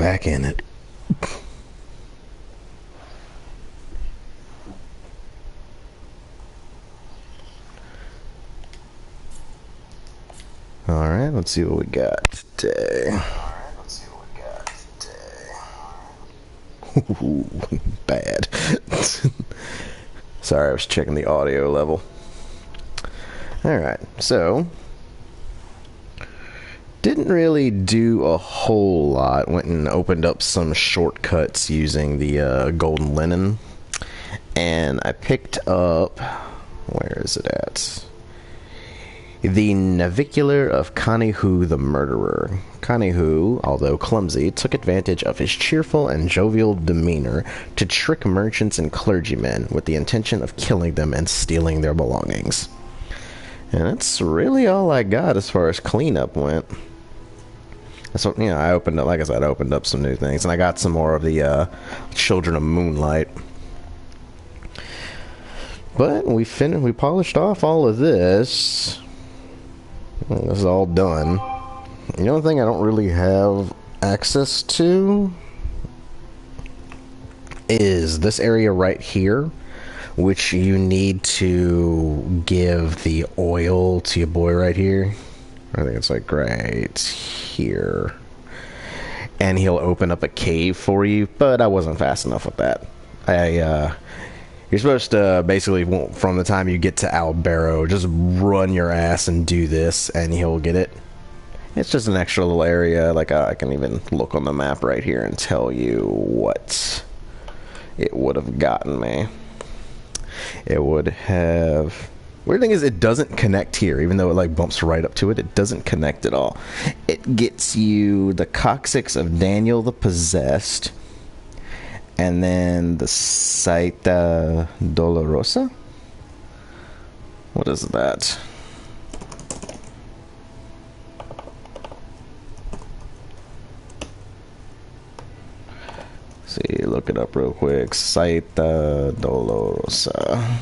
back in it. Alright, let's see what we got today. Ooh, bad. Sorry, I was checking the audio level. Alright, so didn't really do a whole lot. Went and opened up some shortcuts using the golden linen. And I picked up... where is it at? The Navicular of Kanihu the Murderer. Kanihu, although clumsy, took advantage of his cheerful and jovial demeanor to trick merchants and clergymen with the intention of killing them and stealing their belongings. And that's really all I got as far as cleanup went. So, you know, I opened up, like I said, I opened up some new things, and I got some more of the Children of Moonlight. But we polished off all of this. This is all done. The only thing I don't really have access to is this area right here, which you need to give the oil to your boy right here. I think it's like right here. And he'll open up a cave for you, but I wasn't fast enough with that. You're supposed to basically, from the time you get to Albero, just run your ass and do this, and he'll get it. It's just an extra little area. Like, I can even look on the map right here and tell you what it would have gotten me. It would have... Weird thing is, it doesn't connect here, even though it like bumps right up to it. It doesn't connect at all. It gets you the coccyx of Daniel the Possessed, and then the Saita Dolorosa? What is that? See, look it up real quick. Saita Dolorosa.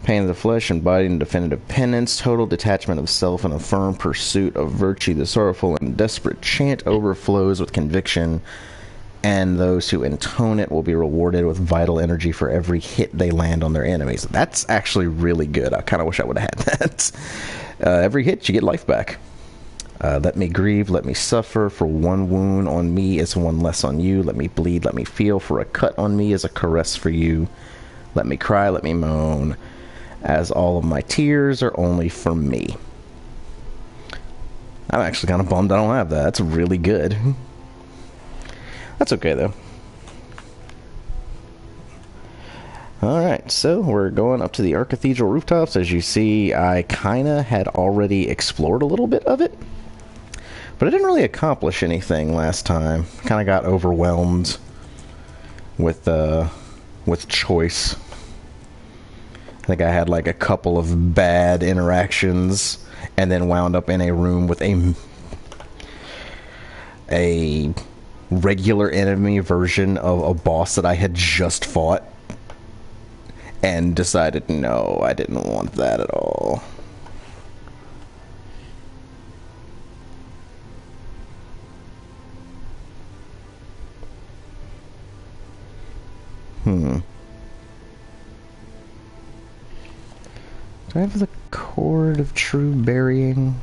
Pain of the flesh, embodying definitive penance, total detachment of self, and a firm pursuit of virtue. The sorrowful and desperate chant overflows with conviction, and those who intone it will be rewarded with vital energy for every hit they land on their enemies. That's actually really good. I kind of wish I would have had that. Every hit, you get life back. Let me grieve, let me suffer, for one wound on me is one less on you. Let me bleed, let me feel, for a cut on me is a caress for you. Let me cry, let me moan, as all of my tears are only for me. I'm actually kind of bummed I don't have that. That's really good. That's okay, though. Alright, so we're going up to the Archcathedral rooftops. As you see, I kind of had already explored a little bit of it, but I didn't really accomplish anything last time. Kind of got overwhelmed with choice. I think I had like a couple of bad interactions and then wound up in a room with a regular enemy version of a boss that I had just fought and decided no, I didn't want that at all. Do I have the Cord of True Burying?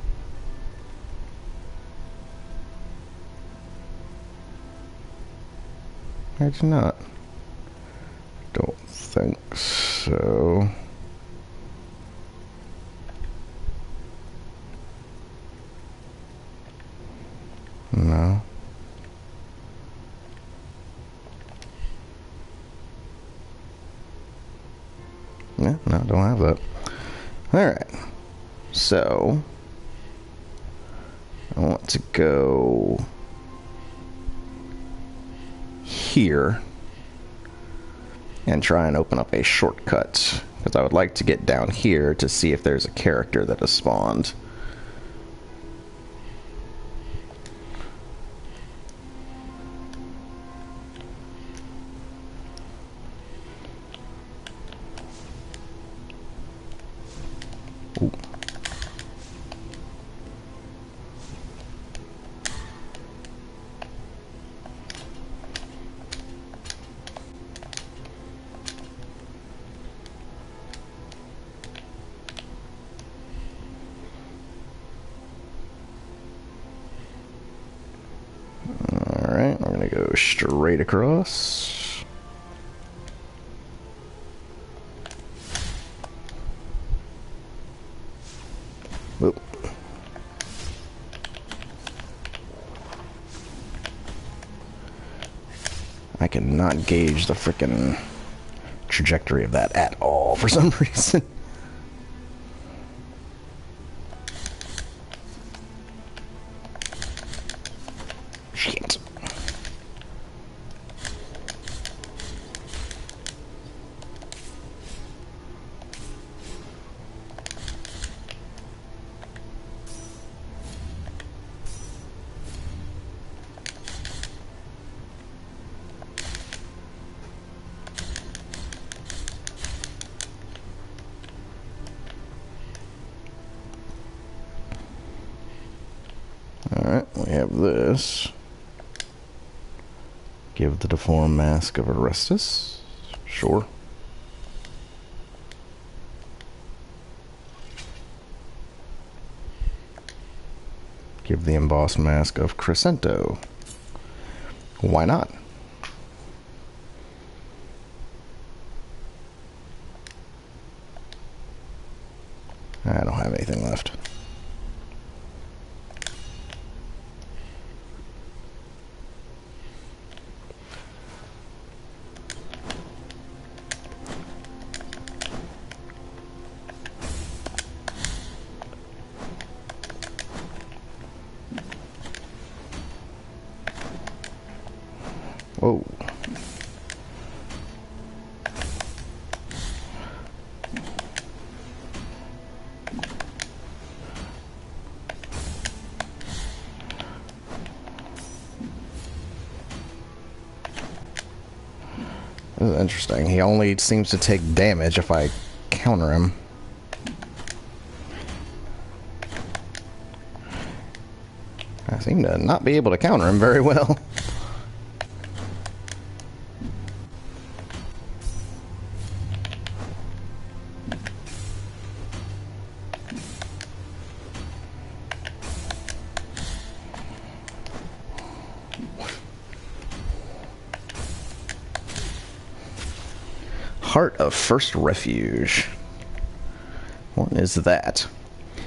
I do not. Don't think so. No. Yeah, no, don't have that. Alright, so I want to go here and try and open up a shortcut, because I would like to get down here to see if there's a character that has spawned. Ooh. Alright, we're gonna go straight across. Whoop. I cannot gauge the frickin' trajectory of that at all for some reason. Shit. Alright, we have this. Give the deformed mask of Orestes. Sure. Give the embossed mask of Crescento. Why not? I don't have anything left. Whoa. This is interesting. He only seems to take damage if I counter him. I seem to not be able to counter him very well. Heart of First Refuge. What is that?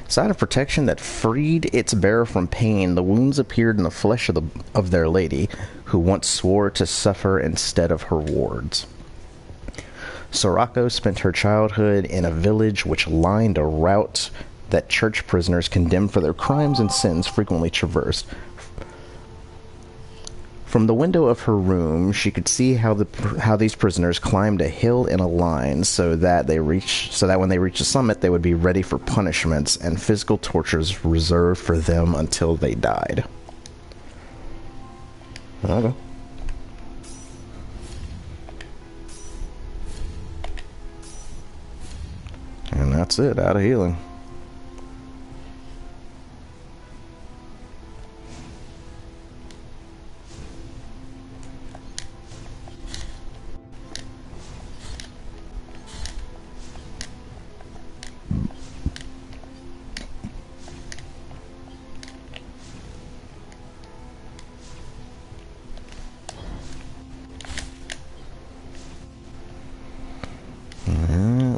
Sign of protection that freed its bearer from pain. The wounds appeared in the flesh of their lady, who once swore to suffer instead of her wards. Sorako spent her childhood in a village which lined a route that church prisoners condemned for their crimes and sins frequently traversed. From the window of her room, she could see how these prisoners climbed a hill in a line, so that when they reached the summit, they would be ready for punishments and physical tortures reserved for them until they died. Okay. And that's it. Out of healing.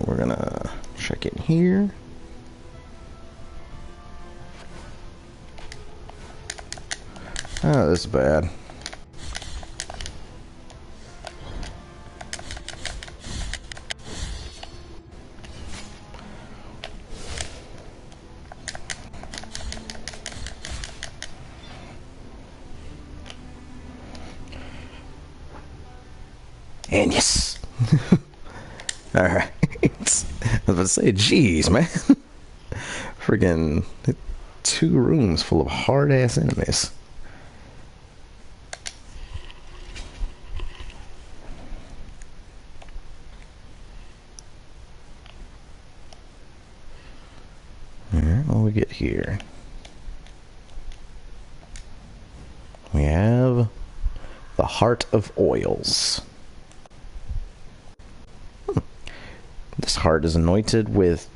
We're gonna check in here. Oh, this is bad. And yes. All right. I was about to say, geez, man. Friggin' 2 rooms full of hard-ass enemies. Alright, what do we get here? We have the Heart of Oils. This heart is anointed with...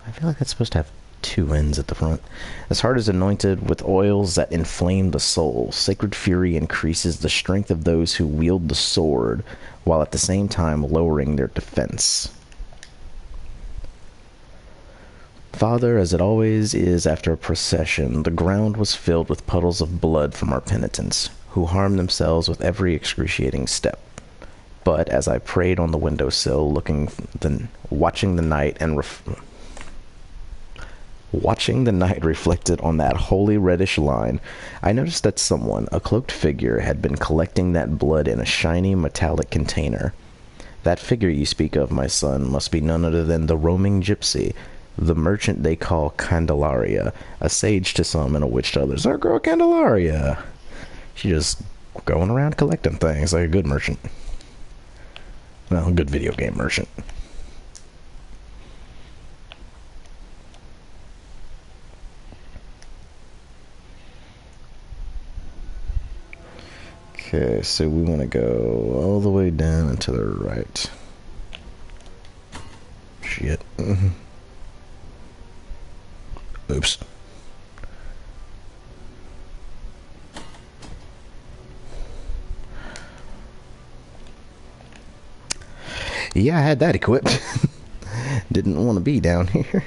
I feel like that's supposed to have two ends at the front. This heart is anointed with oils that inflame the soul. Sacred fury increases the strength of those who wield the sword, while at the same time lowering their defense. Father, as it always is after a procession, the ground was filled with puddles of blood from our penitents, who harmed themselves with every excruciating step. But as I prayed on the windowsill, watching the night reflected on that holy reddish line, I noticed that someone, a cloaked figure, had been collecting that blood in a shiny metallic container. That figure you speak of, my son, must be none other than the roaming gypsy, the merchant they call Candelaria, a sage to some and a witch to others. Our girl Candelaria! She just going around collecting things like a good merchant. Well, a good video game merchant. Okay, so we want to go all the way down and to the right. Shit. Oops. Yeah, I had that equipped. Didn't want to be down here.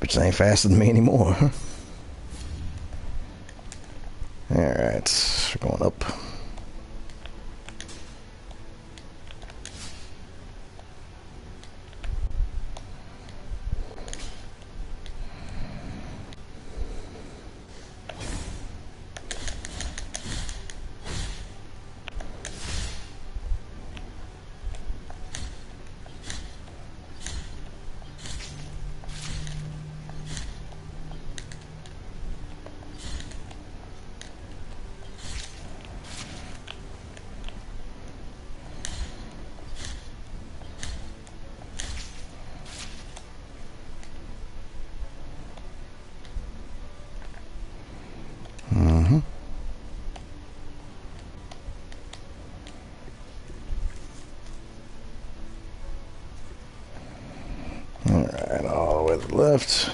Which ain't faster than me anymore. Alright, we're going up. Alright, all the way to the left.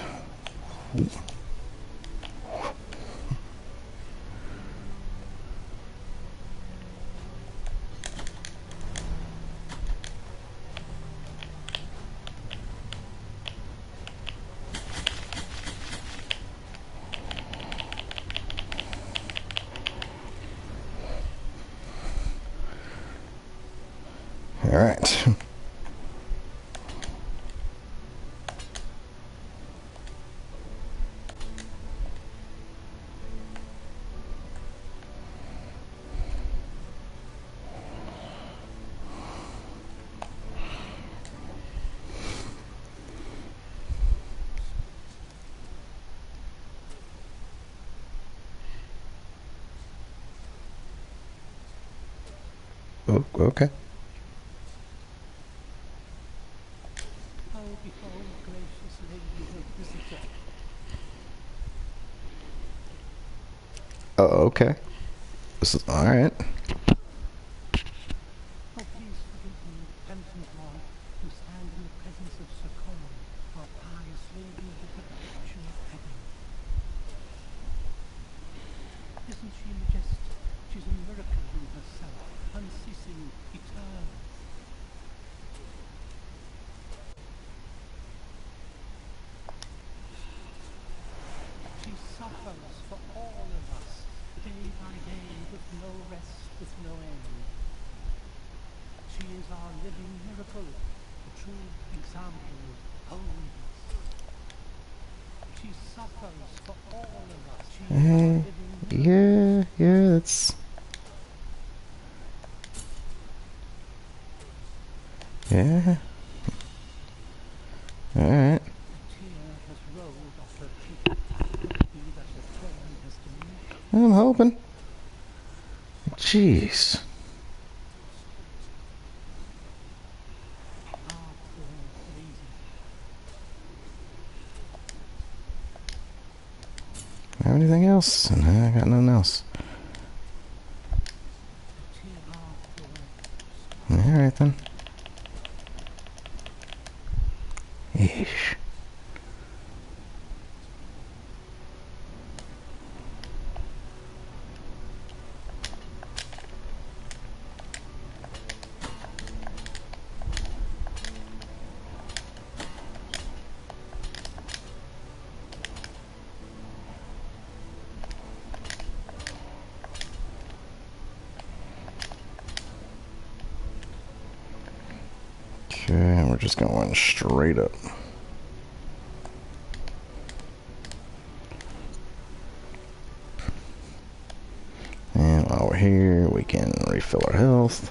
Alright. Oh, okay. Oh, okay. This is alright. true example of holiness. She suffers for all of us. She is our Hey, living witness. yeah, yeah, that's... Yeah. Alright. A tear has rolled off her cheek. Could it be that her pain has diminished? I'm hoping. Jeez. Ah, poor lady. Have anything else? No, I got nothing else. A tear, ah, poor. Alright then. Yeesh. Okay, we're just going straight up. And while we're here, we can refill our health.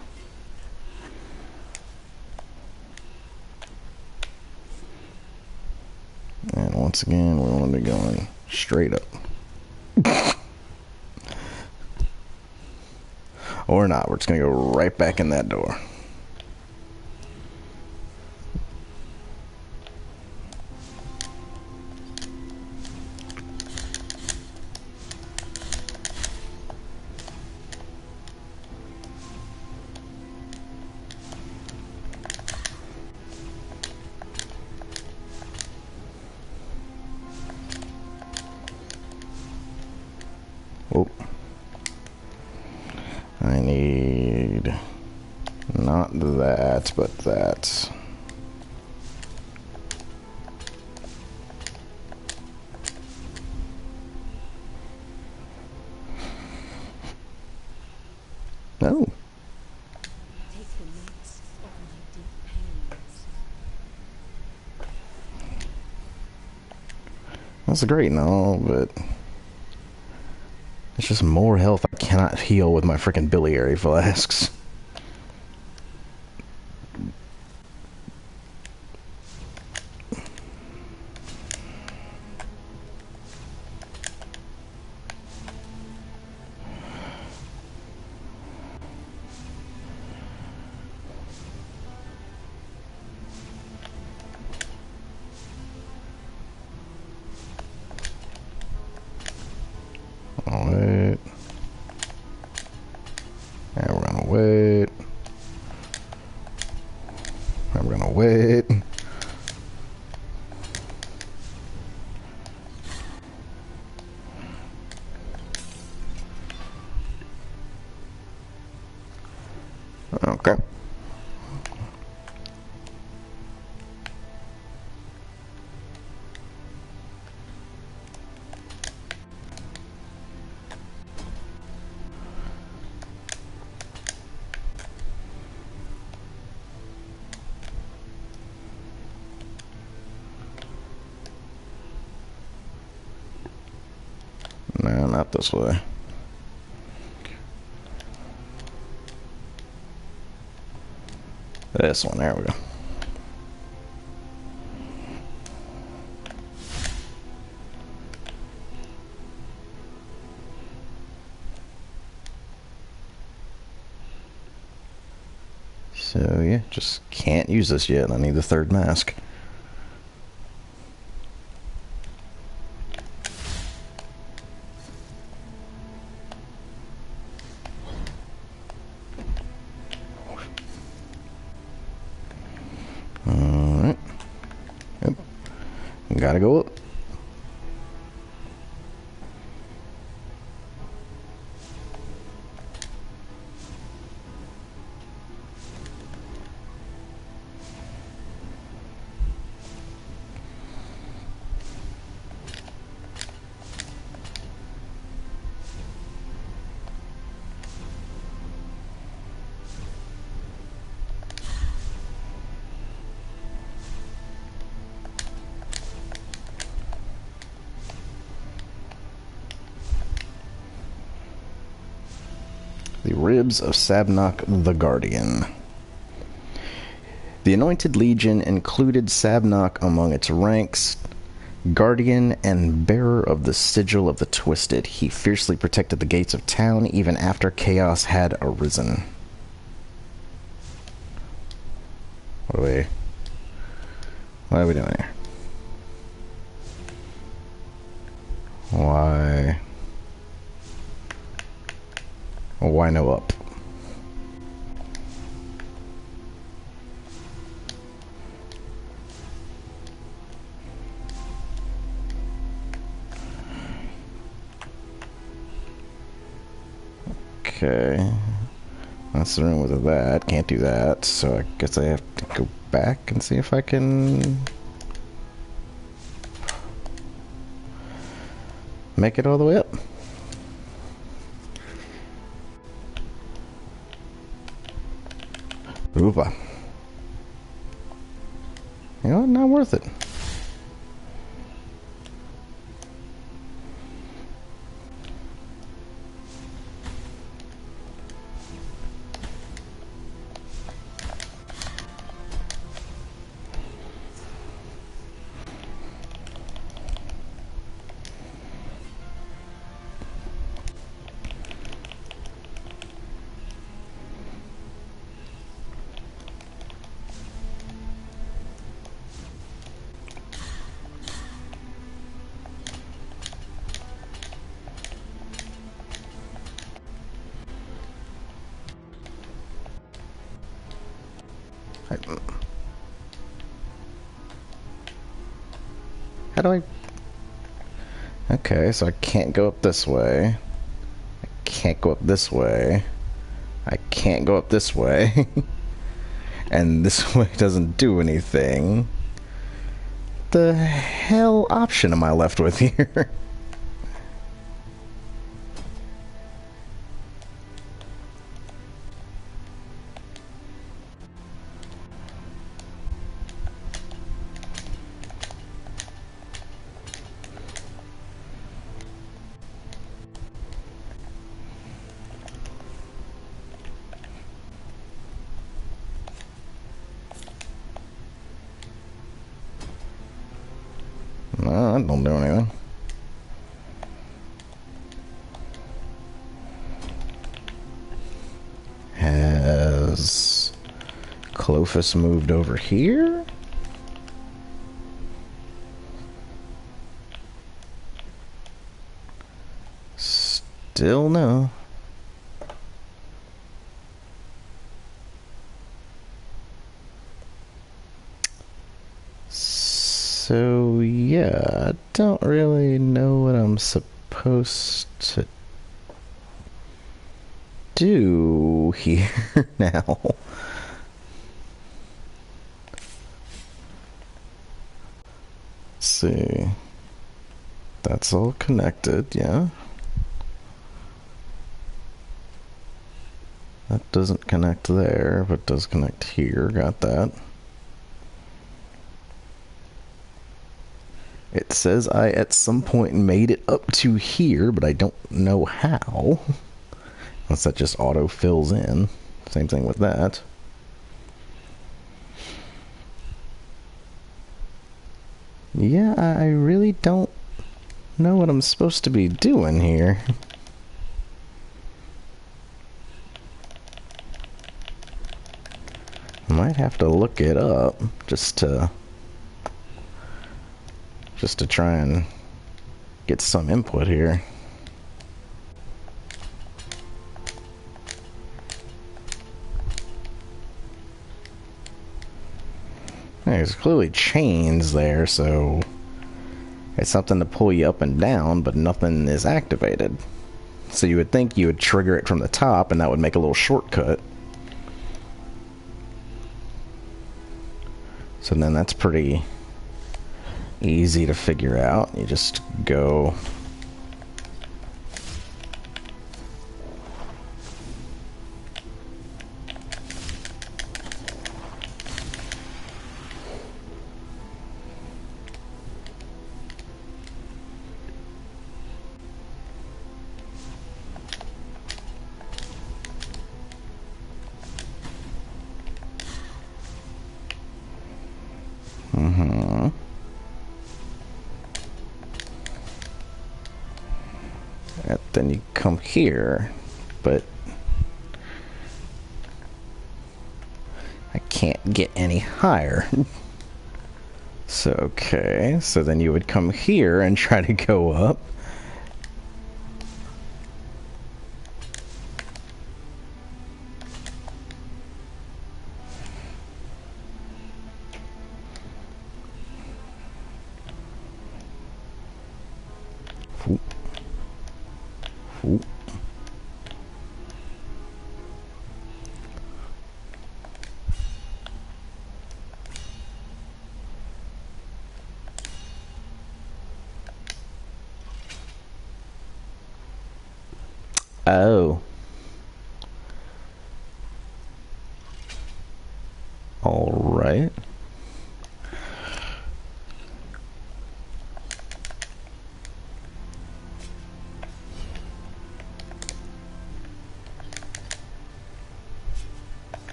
And once again, we want to be going straight up. Or not, we're just going to go right back in that door. Oh. I need not that, but that. No. Take the notes of my deep pains. That's great and all, but it's just more health I cannot heal with my freaking biliary flasks. I'll wait. And we're gonna wait. And we're gonna wait. Okay. No, not this way. This one, there we go. So yeah, just can't use this yet. I need the third mask. Alright. Yep. Gotta go up. ribs of Sabnok the Guardian. The Anointed Legion included Sabnok among its ranks, guardian and bearer of the sigil of the Twisted. He fiercely protected the gates of town even after chaos had arisen. What are we doing here? Why no up? Okay. That's the room with that. Can't do that, so I guess I have to go back and see if I can make it all the way up. Oopa. You know what? Not worth it. How do I... Okay, so I can't go up this way. I can't go up this way. I can't go up this way. And this way doesn't do anything. The hell option am I left with here? No, that don't do anything. Has Clovis moved over here? Still no. So, yeah, I don't really know what I'm supposed to do here now. Let's see. That's all connected, yeah. That doesn't connect there, but does connect here. Got that. It says I at some point made it up to here, but I don't know how. Unless that just auto fills in. Same thing with that. Yeah, I really don't know what I'm supposed to be doing here. Might have to look it up just to try and get some input here. There's clearly chains there, so it's something to pull you up and down, but nothing is activated. So you would think you would trigger it from the top, and that would make a little shortcut. So then that's pretty easy to figure out. You just go then you come here, but I can't get any higher. So, okay, so then you would come here and try to go up. Ooh. Ooh. Oh. All right.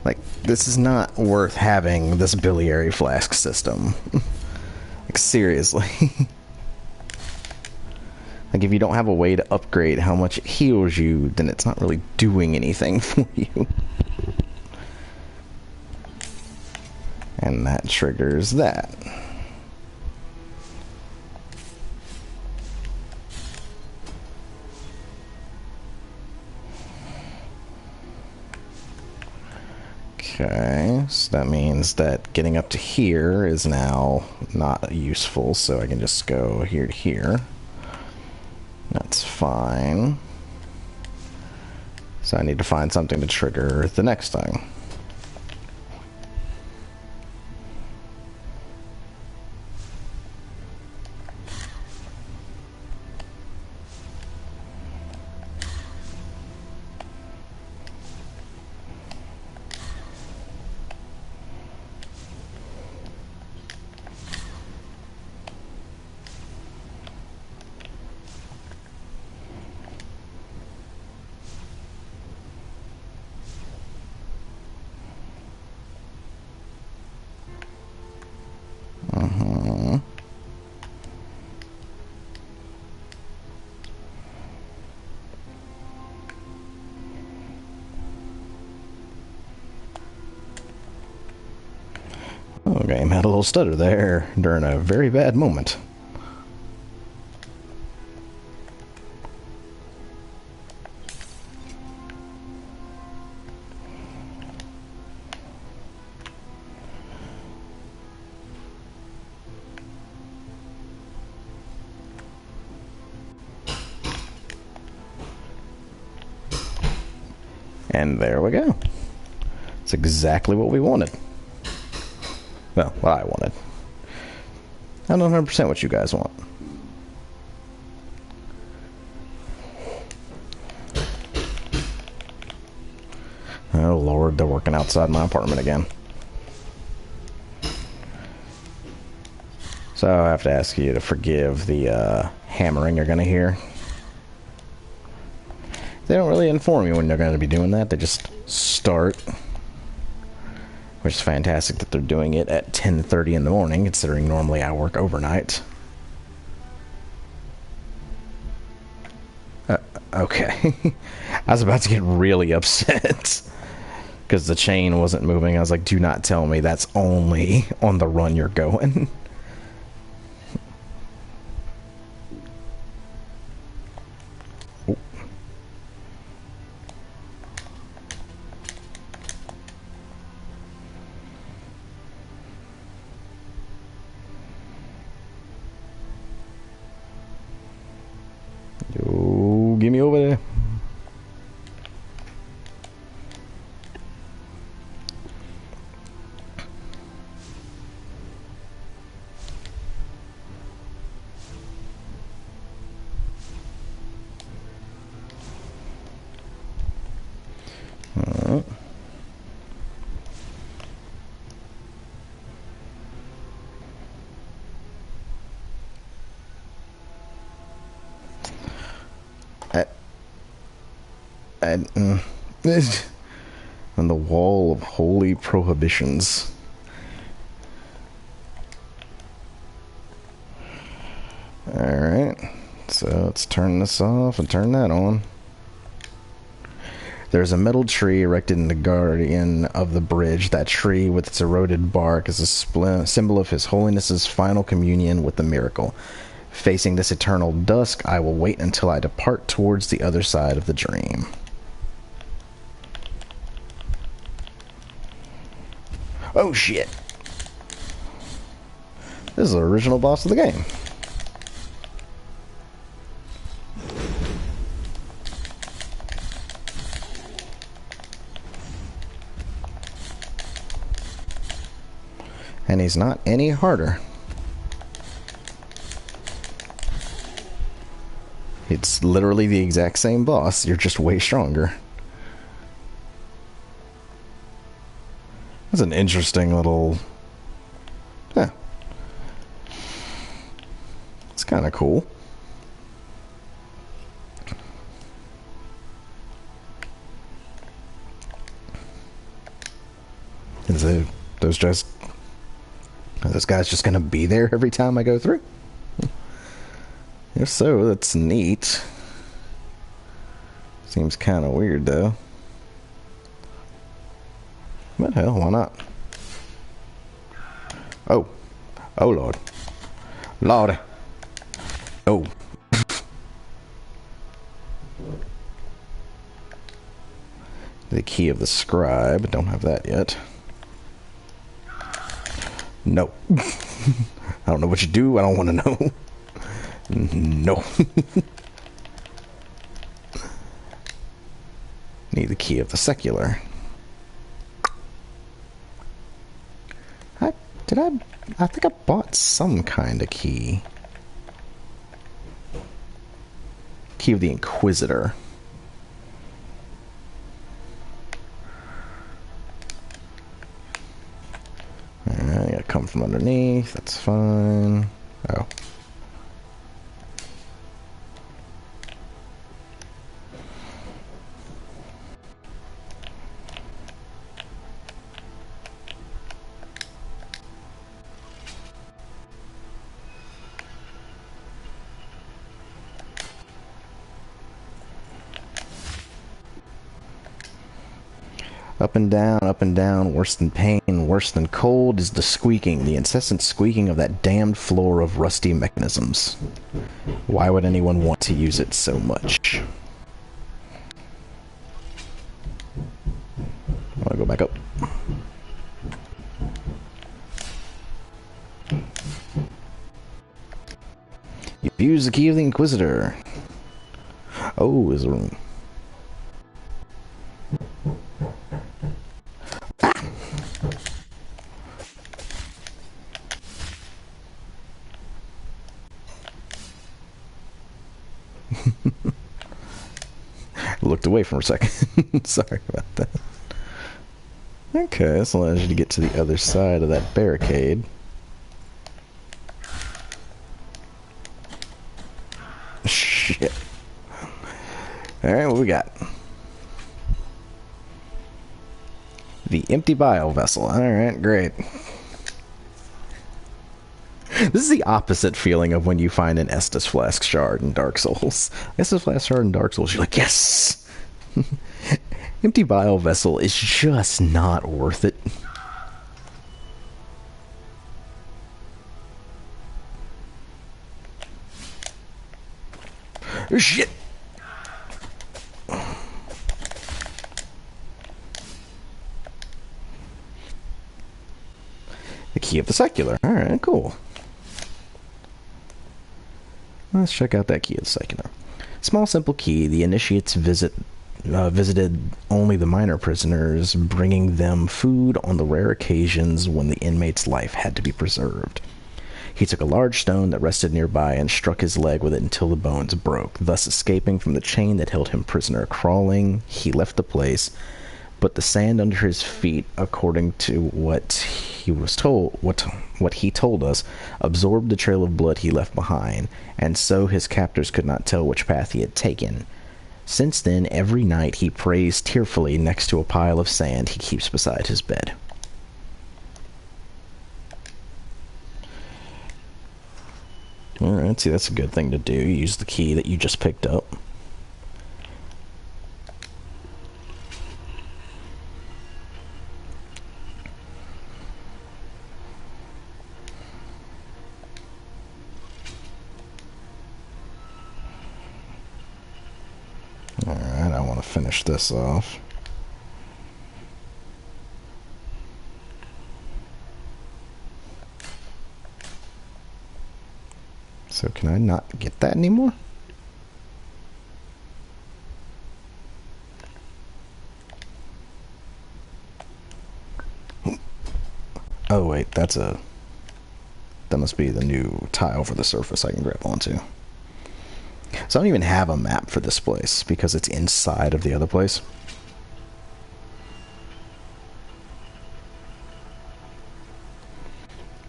Like, this is not worth having this biliary flask system. Like, seriously. Like, if you don't have a way to upgrade how much it heals you, then it's not really doing anything for you. And that triggers that. Okay, so that means that getting up to here is now not useful, so I can just go here to here. That's fine. So I need to find something to trigger the next thing. Oh, game had a little stutter there during a very bad moment. And there we go. It's exactly what we wanted. Well, what I wanted. I don't 100% what you guys want. Oh lord, they're working outside my apartment again. So I have to ask you to forgive the hammering you're going to hear. They don't really inform you when they're going to be doing that. They just start. Which is fantastic that they're doing it at 10:30 in the morning, considering normally I work overnight. Okay. I was about to get really upset. Because the chain wasn't moving. I was like, do not tell me that's only on the run you're going. Oh. Yo, get me over there. On the wall of holy prohibitions. Alright. So let's turn this off and turn that on. There's a metal tree erected in the guardian of the bridge. That tree, with its eroded bark, is a symbol of His Holiness's final communion with the miracle. Facing this eternal dusk, I will wait until I depart towards the other side of the dream. Oh shit! This is the original boss of the game. And he's not any harder. It's literally the exact same boss, you're just way stronger. That's an interesting little... Yeah. It's kind of cool. Is those just... Are those guys just gonna be there every time I go through? If so, that's neat. Seems kind of weird, though. But hell, why not? Oh. Oh, Lord. Lord. Oh. The key of the scribe. Don't have that yet. No. I don't know what you do. I don't want to know. No. Need the key of the secular. I think I bought some kind of key. Key of the Inquisitor. Alright, I gotta come from underneath. That's fine. Oh. Up and down, worse than pain, worse than cold is the squeaking, the incessant squeaking of that damned floor of rusty mechanisms. Why would anyone want to use it so much? I want to go back up. You've used the key of the Inquisitor. Oh, there's a room. Looked away for a second. Sorry about that. Okay, this allows you to get to the other side of that barricade. Shit. Alright, what we got? The empty bile vessel. Alright, great. This is the opposite feeling of when you find an Estus Flask shard in Dark Souls. Estus Flask shard in Dark Souls, you're like, yes! Empty bile vessel is just not worth it. Shit! The key of the secular. Alright, cool. Let's check out that key of the secular. Small, simple key. The initiates visited only the minor prisoners, bringing them food on the rare occasions when the inmate's life had to be preserved. He took a large stone that rested nearby and struck his leg with it until the bones broke, thus escaping from the chain that held him prisoner. Crawling, he left the place, but the sand under his feet, according to what he was told, what he told us, absorbed the trail of blood he left behind, and so his captors could not tell which path he had taken. Since then, every night he prays tearfully next to a pile of sand he keeps beside his bed. Alright, see, that's a good thing to do. Use the key that you just picked up. Alright, I want to finish this off. So can I not get that anymore? Oh wait, that must be the new tile for the surface I can grab onto. So I don't even have a map for this place because it's inside of the other place.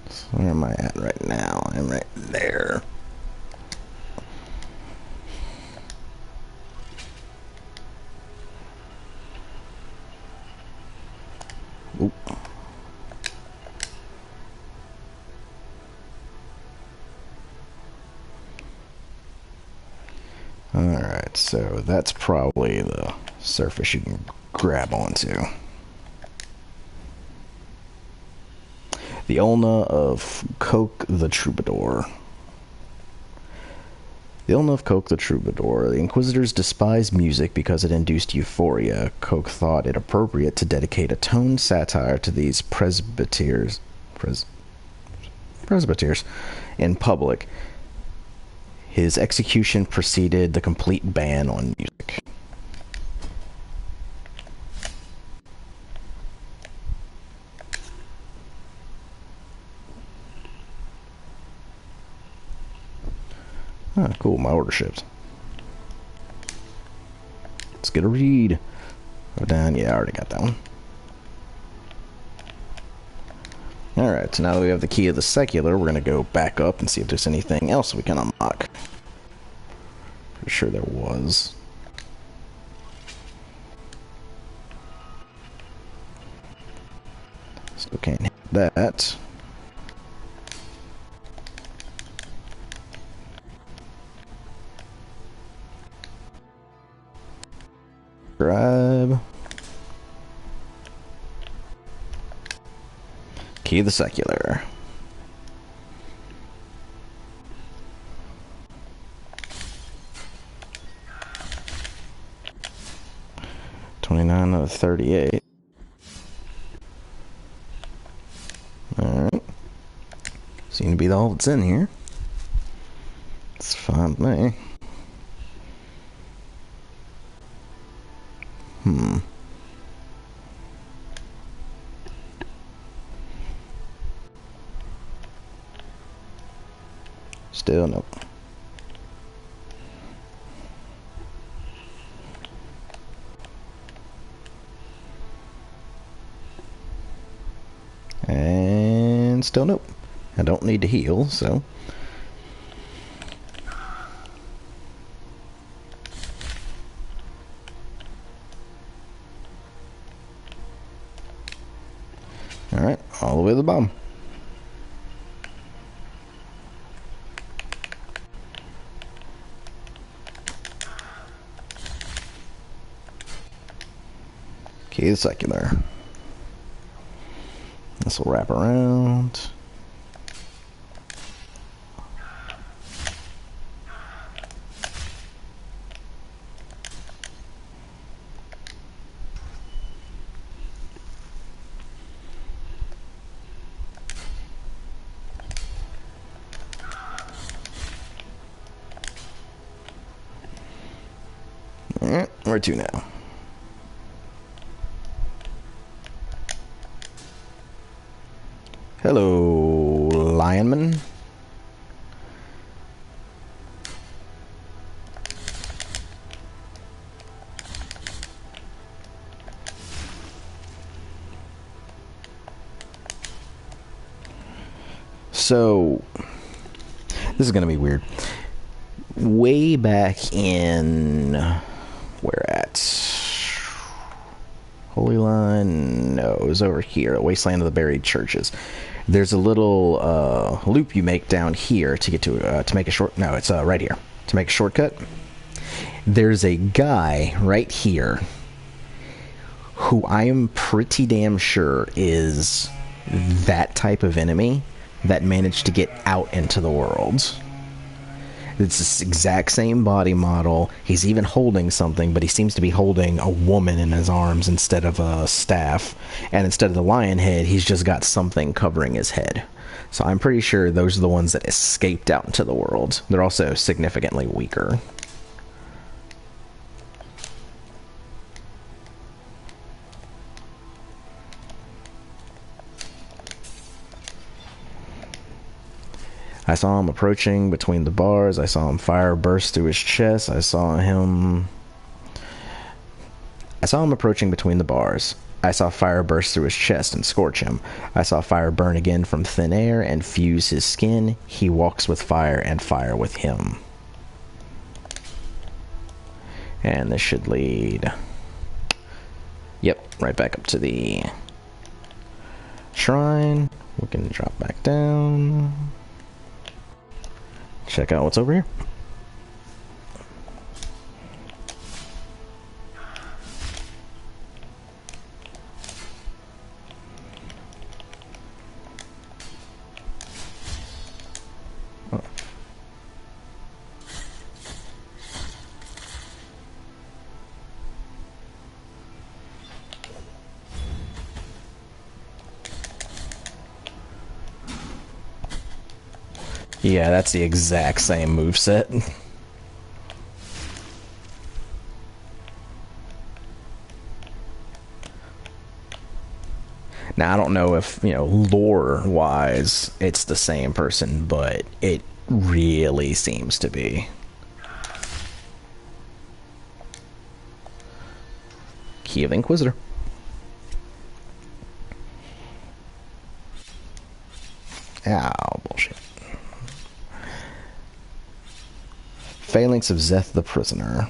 So where am I at right now? I'm right there. Oop. Alright, so that's probably the surface you can grab onto. The Ulna of Coke the Troubadour. The Ulna of Coke the Troubadour. The Inquisitors despised music because it induced euphoria. Coke thought it appropriate to dedicate a toned satire to these presbyters in public. His execution preceded the complete ban on music. Ah, cool, my order shipped. Let's get a read. Go down, yeah, I already got that one. Alright, so now that we have the key of the secular, we're gonna go back up and see if there's anything else we can unlock. Pretty sure there was. Still can't hit that. Grab. Key of the secular. $29 out of 38. Alright. Seem to be all that's in here. It's fine with me. Still nope. And still nope. I don't need to heal, so. Alright, all the way to the bottom. Key the secular. This will wrap around. Alright, where to now? Hello, Lionman. So, this is going to be weird. Way back in Where at? Holy Line? No, it was over here. Wasteland of the Buried Churches. There's a little loop you make down here to get to make a short. No, it's right here to make a shortcut. There's a guy right here who I am pretty damn sure is that type of enemy that managed to get out into the world. It's this exact same body model. He's even holding something, but he seems to be holding a woman in his arms instead of a staff. And instead of the lion head, he's just got something covering his head. So I'm pretty sure those are the ones that escaped out into the world. They're also significantly weaker. I saw him approaching between the bars. I saw him fire burst through his chest. I saw him approaching between the bars. I saw fire burst through his chest and scorch him. I saw fire burn again from thin air and fuse his skin. He walks with fire and fire with him. And this should lead... Yep, right back up to the shrine. We can drop back down. Check out what's over here. Oh. Yeah, that's the exact same moveset. Now, I don't know if, lore-wise, it's the same person, but it really seems to be. Key of the Inquisitor. Ow, bullshit. Phalanx of Zeth the Prisoner.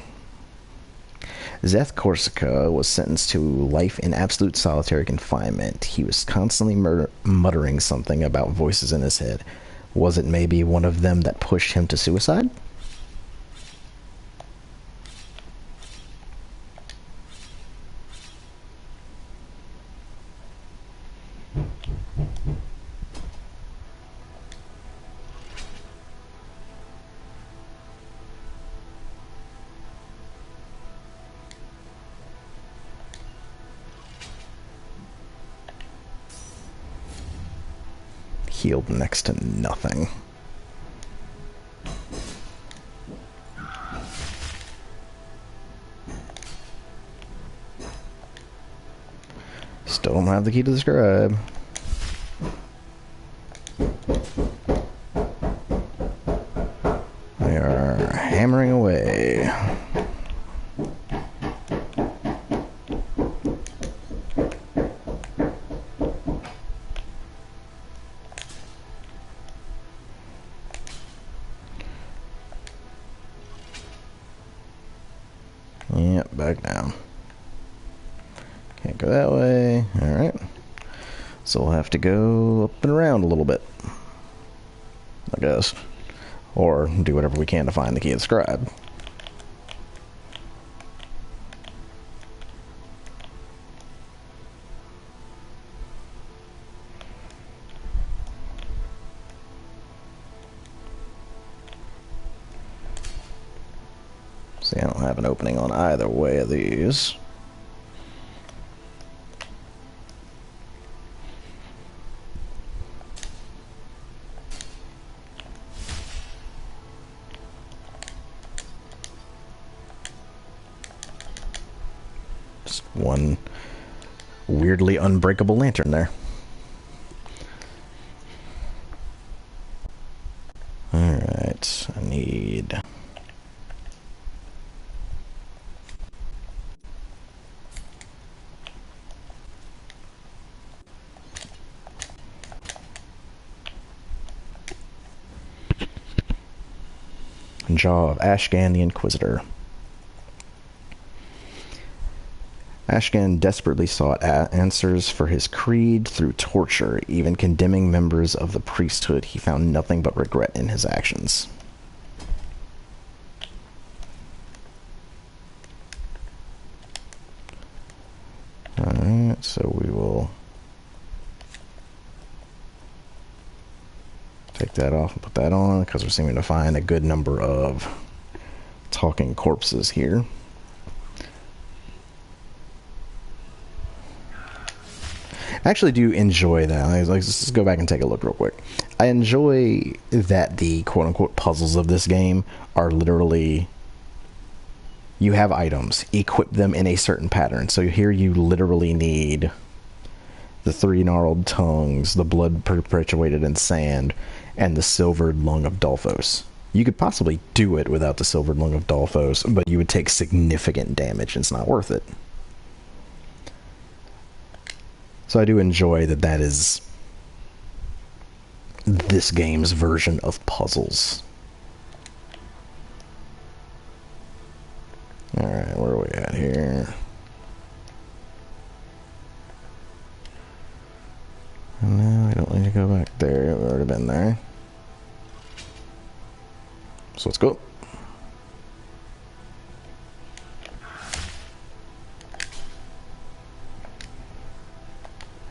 Zeth Corsica was sentenced to life in absolute solitary confinement. He was constantly muttering something about voices in his head. Was it maybe one of them that pushed him to suicide? Healed next to nothing. Still don't have the key to the scribe. They are hammering away. Yep, back down. Can't go that way. Alright. So we'll have to go up and around a little bit, I guess. Or do whatever we can to find the key of the scribe. See, I don't have an opening on either way of these. Just one weirdly unbreakable lantern there. Alright, I need... Jaw of Ashgan the Inquisitor. Ashkan desperately sought answers for his creed through torture, even condemning members of the priesthood. He found nothing but regret in his actions. Alright, so we will take that off and put that on, because we're seeming to find a good number of talking corpses here. I actually do enjoy that. Let's just go back and take a look real quick. I enjoy that the quote-unquote puzzles of this game are literally, you have items, equip them in a certain pattern. So here you literally need the 3 gnarled tongues, the blood perpetuated in sand, and the silvered lung of Dolphos. You could possibly do it without the silvered lung of Dolphos, but you would take significant damage and it's not worth it. So I do enjoy that that is this game's version of puzzles. Alright, where are we at here? No, I don't need to go back there. We've already been there. So let's go.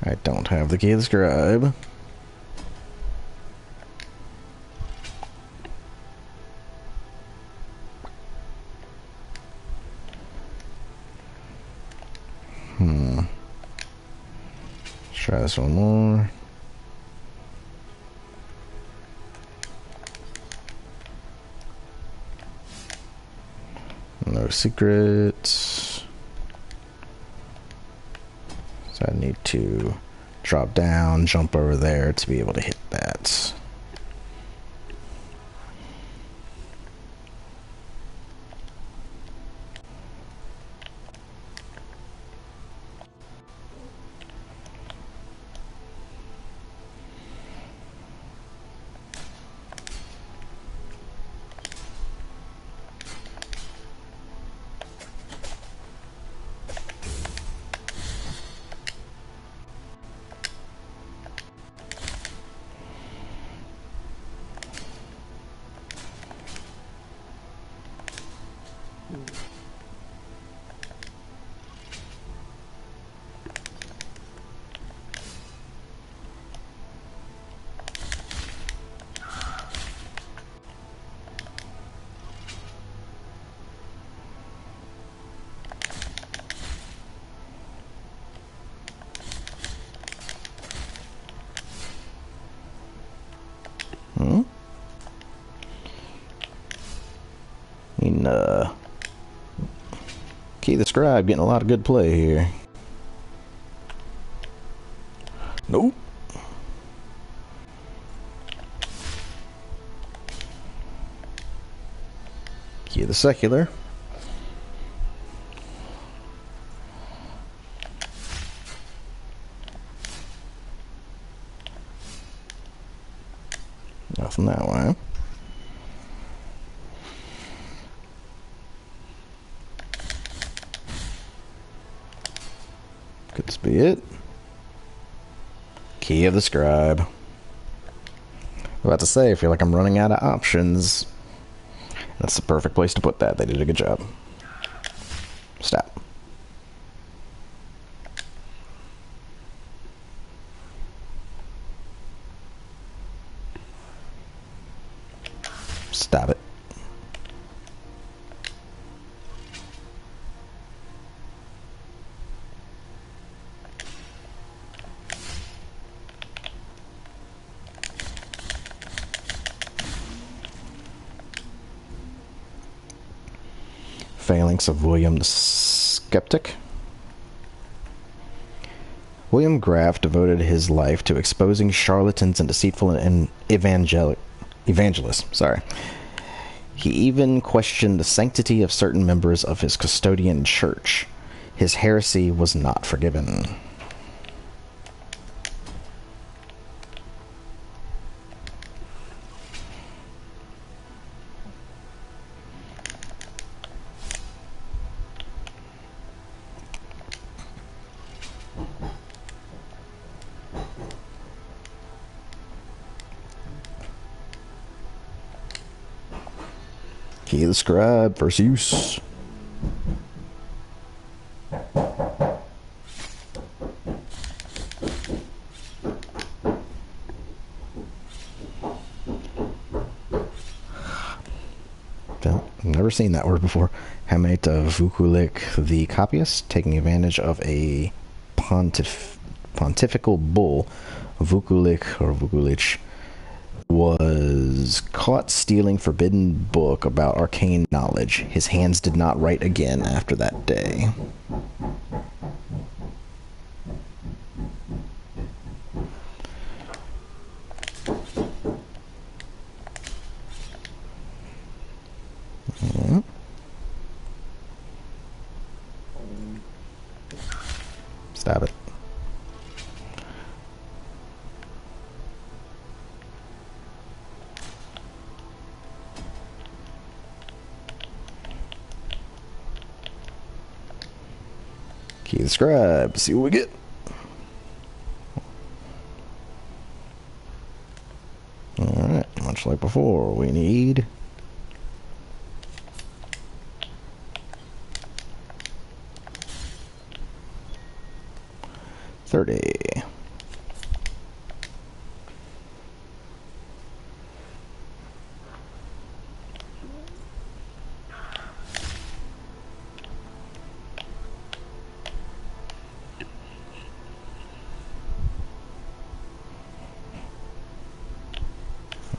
I don't have the key to the scribe. Let's try this one more. No secrets. So I need to drop down, jump over there to be able to hit that. Key the scribe getting a lot of good play here. Nope. Key the secular. Nothing that way. Could this be it? Key of the scribe. I'm about to say, I feel like I'm running out of options. That's the perfect place to put that. They did a good job. Stop. Stop it. Phalanx of William the Skeptic. William Graff devoted his life to exposing charlatans and deceitful and evangelists. Sorry. He even questioned the sanctity of certain members of his custodian church. His heresy was not forgiven. Key of the Scribe, first use. Never seen that word before. Hameta Vukulik the copyist, taking advantage of a pontifical bull. Vukulich was caught stealing forbidden book about arcane knowledge. His hands did not write again after that day. Stab it. Key of the Scribe. See what we get. Alright, much like before, we need 30.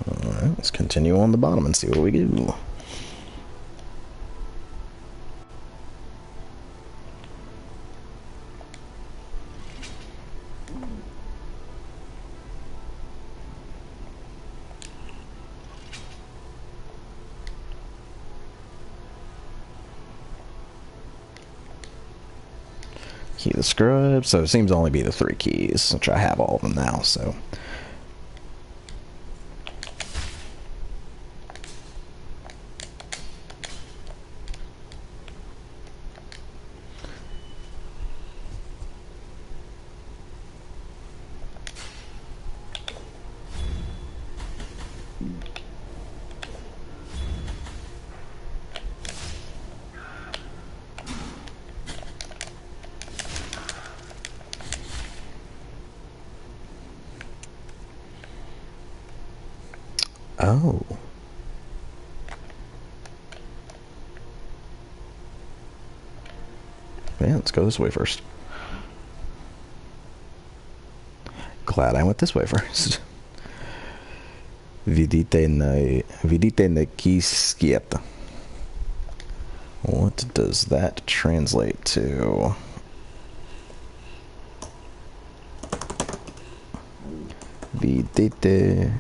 Alright, let's continue on the bottom and see what we do. Key of the Scribe, so it seems to only be the 3 keys, which I have all of them now, so. Oh. Yeah, let's go this way first. Glad I went this way first. Vidite ne kiskieta. What does that translate to? Vidite.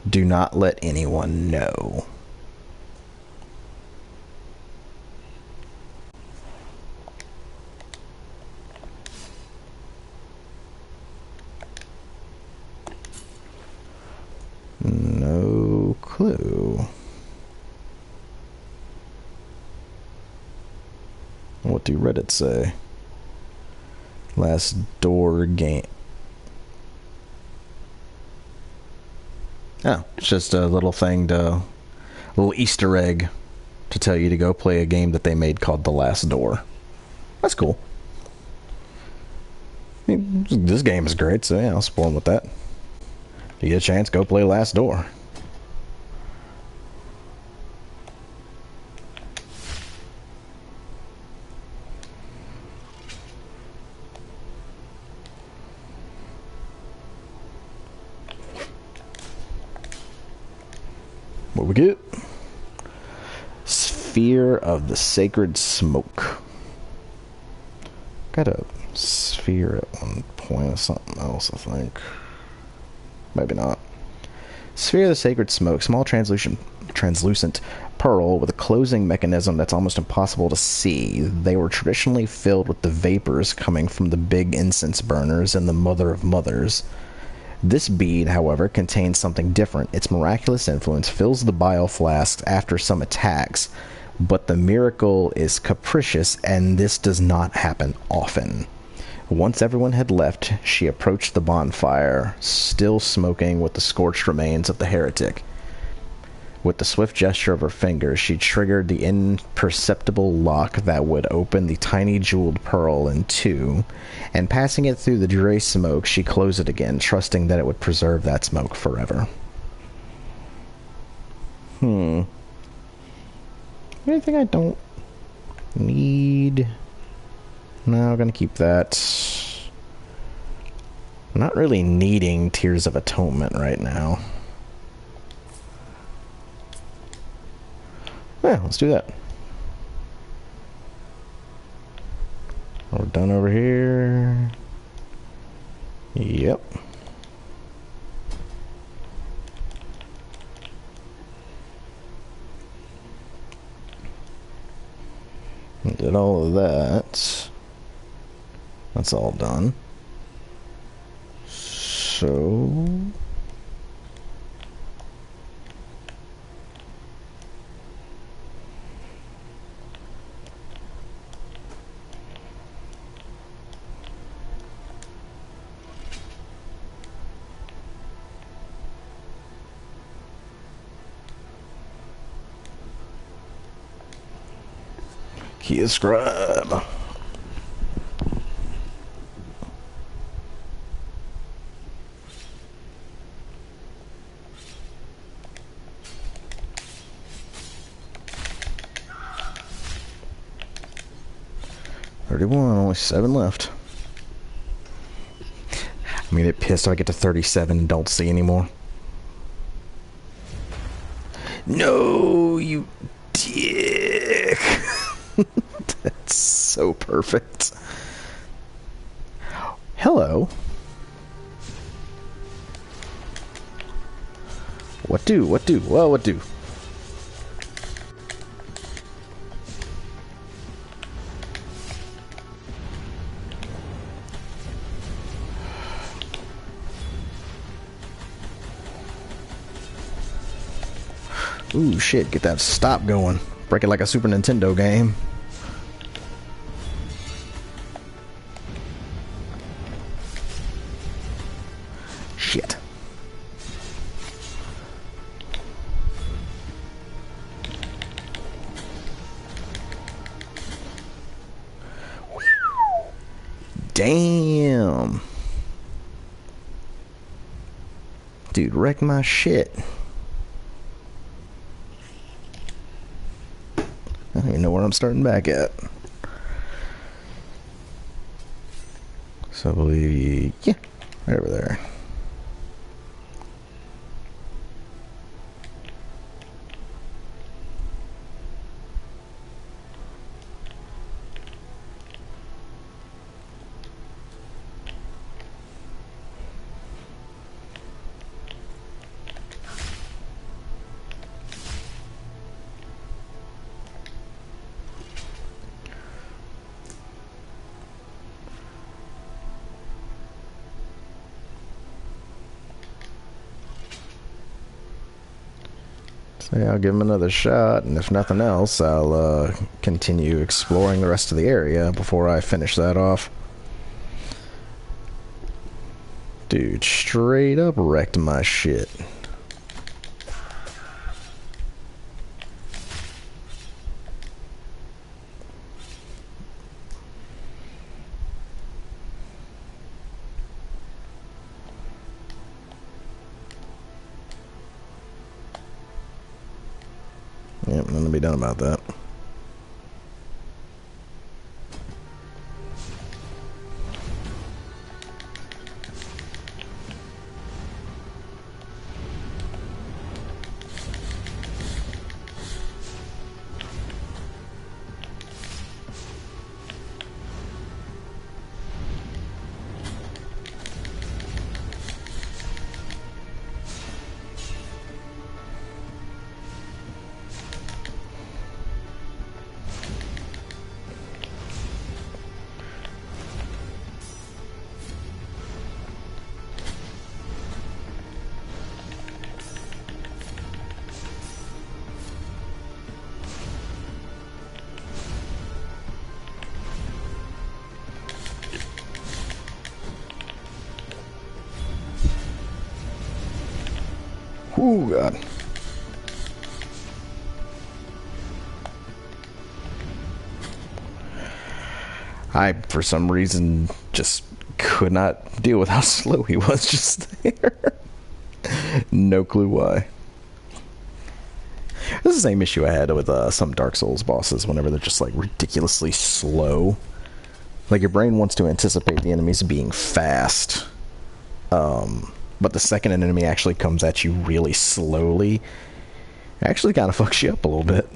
Do not let anyone know. No clue. What do Reddit say? Last door game. Oh, it's just a little thing a little Easter egg to tell you to go play a game that they made called The Last Door. That's cool. I mean, this game is great, so yeah, I'll support them with that. If you get a chance, go play Last Door. What we get? Sphere of the Sacred Smoke. Got a sphere at one point or something else, I think. Maybe not. Sphere of the Sacred Smoke. Small translucent pearl with a closing mechanism that's almost impossible to see. They were traditionally filled with the vapors coming from the big incense burners and the Mother of Mothers. This bead, however, contains something different. Its miraculous influence fills the bile flasks after some attacks, but the miracle is capricious, and this does not happen often. Once everyone had left, she approached the bonfire, still smoking with the scorched remains of the heretic. With the swift gesture of her fingers, she triggered the imperceptible lock that would open the tiny jeweled pearl in two, and passing it through the gray smoke, she closed it again, trusting that it would preserve that smoke forever. Anything I don't need? No, I'm gonna keep that. I'm not really needing Tears of Atonement right now. Yeah, let's do that. We're done over here. Yep. Did all of that. That's all done. So... Key of Scribe. Only 7 left. I'm gonna get pissed if I get to 37 and don't see anymore. No, you dick. That's so perfect. Hello. What do? Well, what do? Ooh, shit, get that stop going. Break it like a Super Nintendo game. Shit. Damn. Dude, wrecked my shit. I don't even know where I'm starting back at. So I believe, yeah, right over there. So yeah, I'll give him another shot, and if nothing else, I'll continue exploring the rest of the area before I finish that off. Dude, straight up wrecked my shit. Yep, nothing to be done about that. Ooh, God. I, for some reason, just could not deal with how slow he was just there. No clue why. This is the same issue I had with some Dark Souls bosses whenever they're just like ridiculously slow. Like your brain wants to anticipate the enemies being fast, but the second an enemy actually comes at you really slowly, it actually kind of fucks you up a little bit.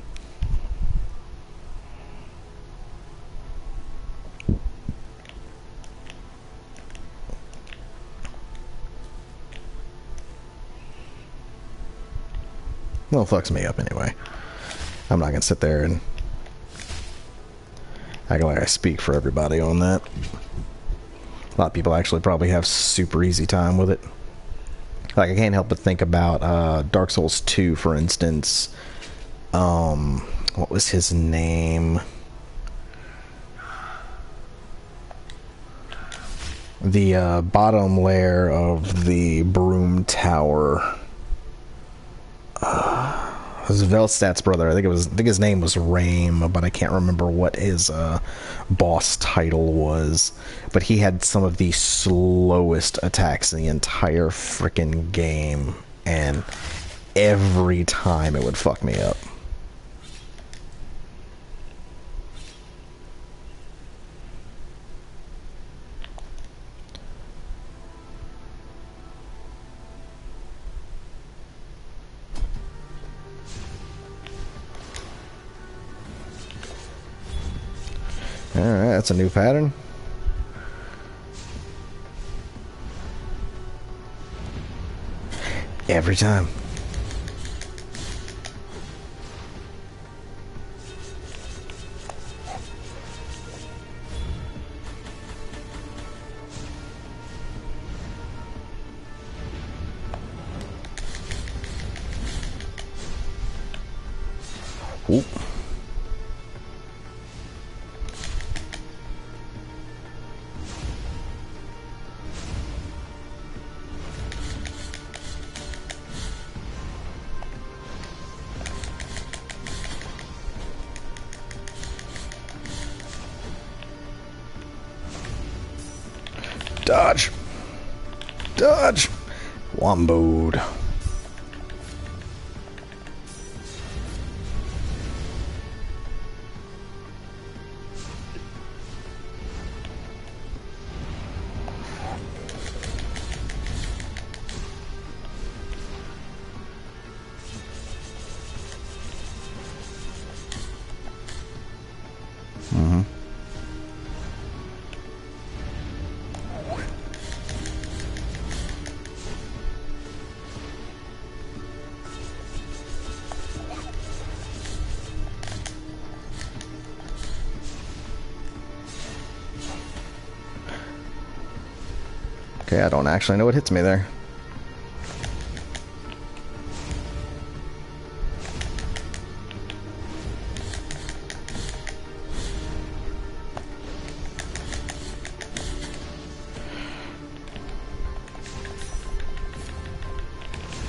Well, it fucks me up anyway. I'm not gonna sit there and act like I speak for everybody on that. A lot of people actually probably have super easy time with it. Like, I can't help but think about Dark Souls 2, for instance. What was his name? The bottom layer of the Broom Tower. It was Velstat's brother. I think his name was Rame, but I can't remember what his boss title was. But he had some of the slowest attacks in the entire freaking game, and every time it would fuck me up. Alright, that's a new pattern. Every time. Oop. Dodge! Dodge! Womboed. Okay, I don't actually know what hits me there.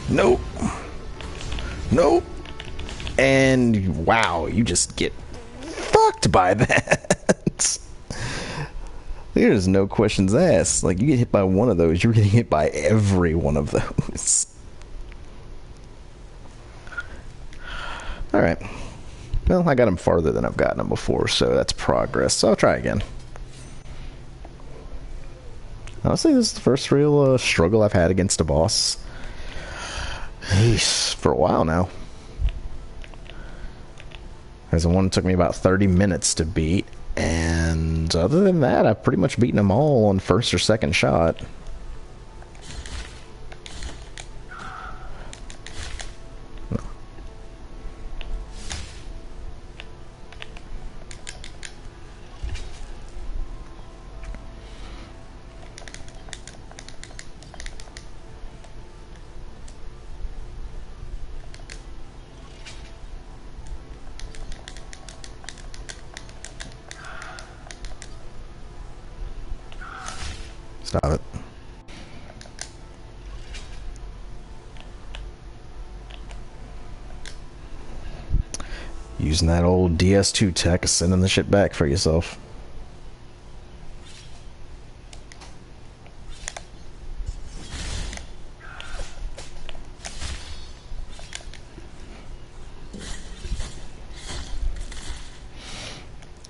Nope. Nope. And wow, you just get fucked by that. There's no questions asked. Like, you get hit by one of those, you're getting hit by every one of those. Alright. Well, I got him farther than I've gotten him before, so that's progress. So I'll try again. Honestly, this is the first real struggle I've had against a boss. For a while now. There's one that took me about 30 minutes to beat, and other than that, I've pretty much beaten them all on first or second shot. Stop it. Using that old DS2 tech, sending the shit back for yourself.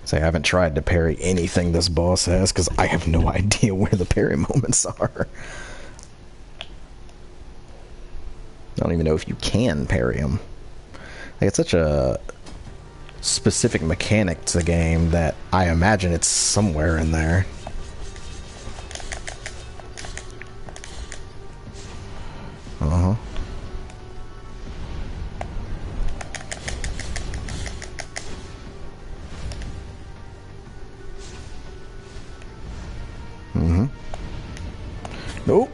Say, I haven't tried to parry anything this boss has because I have no idea where the parry moments are. I don't even know if you can parry them. Like, it's such a specific mechanic to the game that I imagine it's somewhere in there. Uh-huh. Mm-hmm. Nope.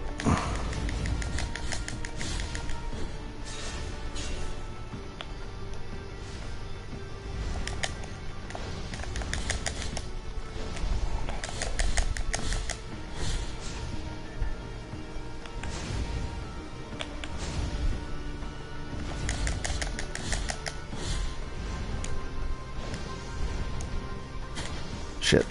Shit.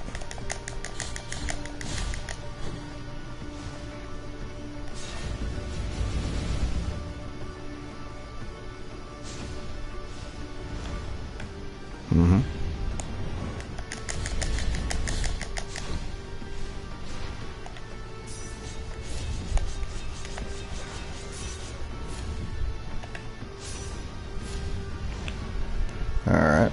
Mm-hmm. All right.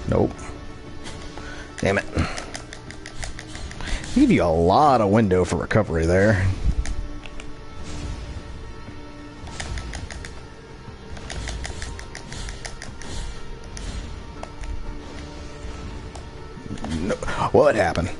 Nope. Damn it. They give you a lot of window for recovery there. No. What happened?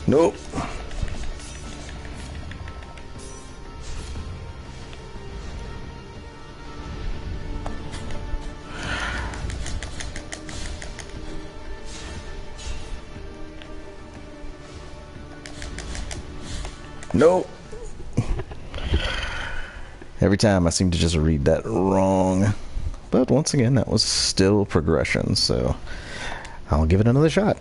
Nope. Nope. Every time I seem to just read that wrong. But once again, that was still progression, so I'll give it another shot.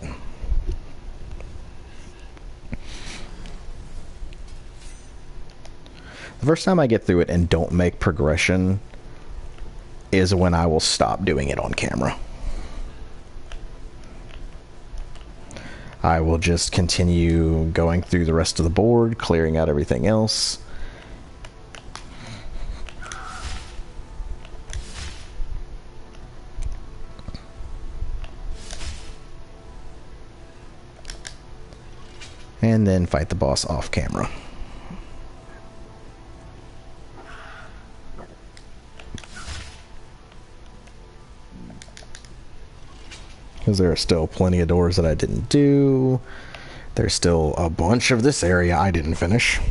The first time I get through it and don't make progression is when I will stop doing it on camera. I will just continue going through the rest of the board, clearing out everything else. And then fight the boss off camera. Because there are still plenty of doors that I didn't do. There's still a bunch of this area I didn't finish.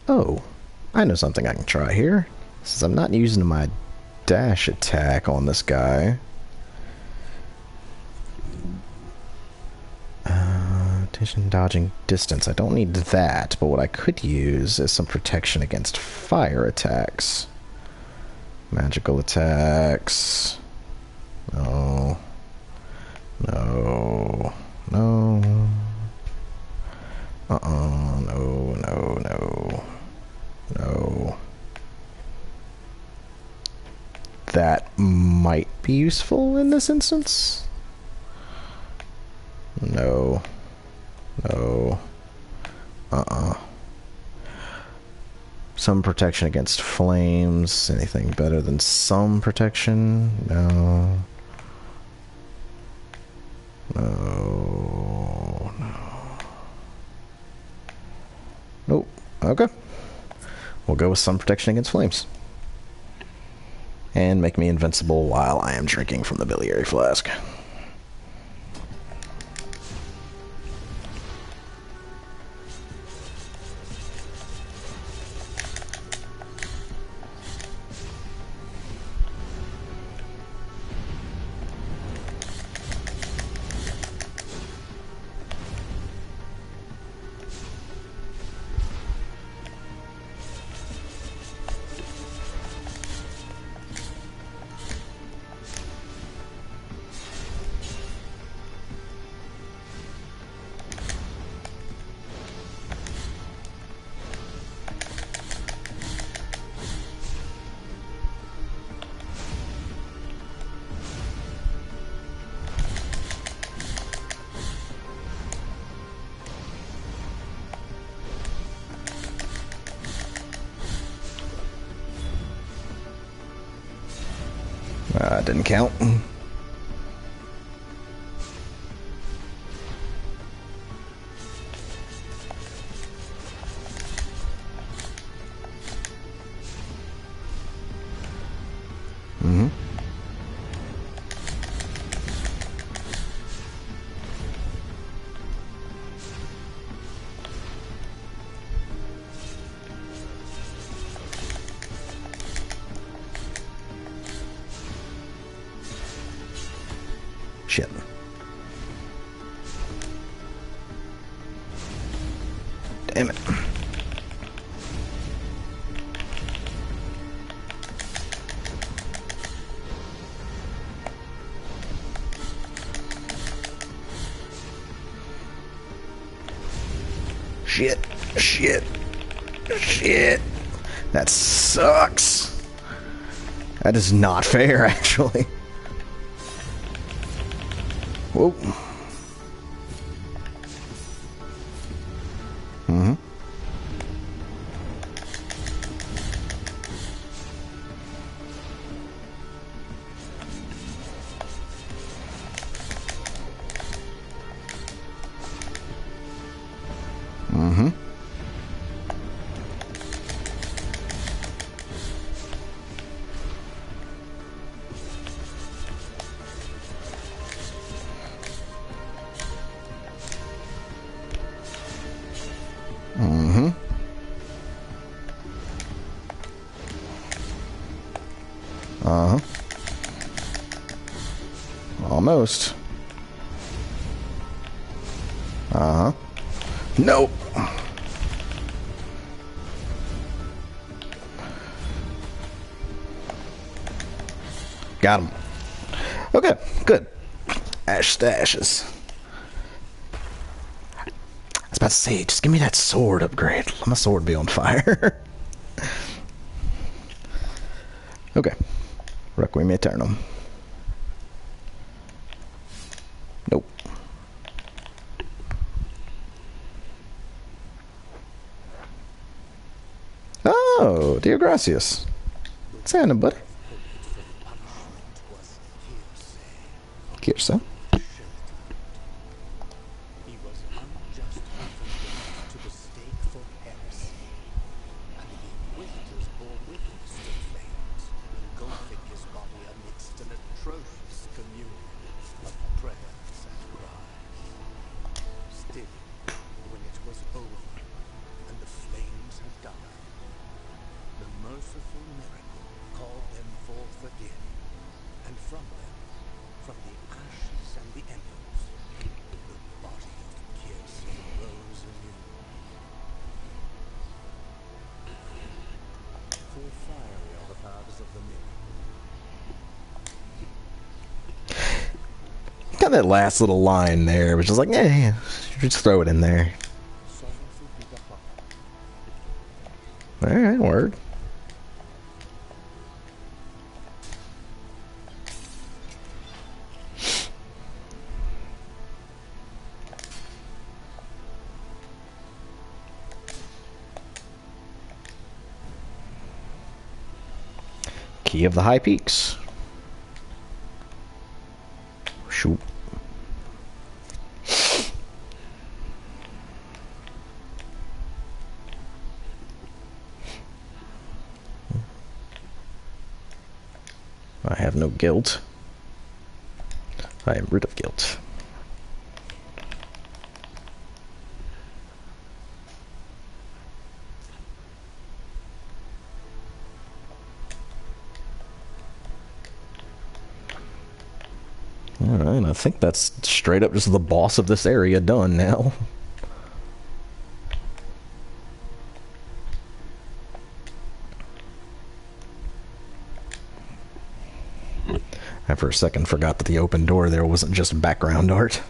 Oh, I know something I can try here. Since I'm not using my dash attack on this guy. Attention, dodging, distance. I don't need that, but what I could use is some protection against fire attacks. Magical attacks. No. No. No. No, no, no. No. That might be useful in this instance. No. No. Some protection against flames. Anything better than some protection? No. No. Nope. Okay. We'll go with some protection against flames. And make me invincible while I am drinking from the biliary flask. Didn't count. Shit. Damn it. Shit. Shit. Shit. That sucks. That is not fair, actually. Whoa. Almost. Nope. Got him. Okay, good. Ash stashes. I was about to say, just give me that sword upgrade. Let my sword be on fire. Okay. Requiem Aeternum. Nope. Oh, dear gracias. What's happening, buddy? Kirsa. He was unjustly condemned to the stake for heresy, and the Inquisitors bore witness to flames, engulfing his body amidst an atrocious communion of prayers and cries. Still, when it was over, and the flames had died, the merciful miracle called them forth again, and from them, from the ashes and the embers, the body of Kirsten rose anew. Full fiery are the paths of the mirror. Got that last little line there, which is like, yeah, just throw it in there. Alright, word. Key of the High Peaks. Shoot. I have no guilt. I am rid of guilt. Alright, I think that's straight up just the boss of this area done now. I for a second forgot that the open door there wasn't just background art.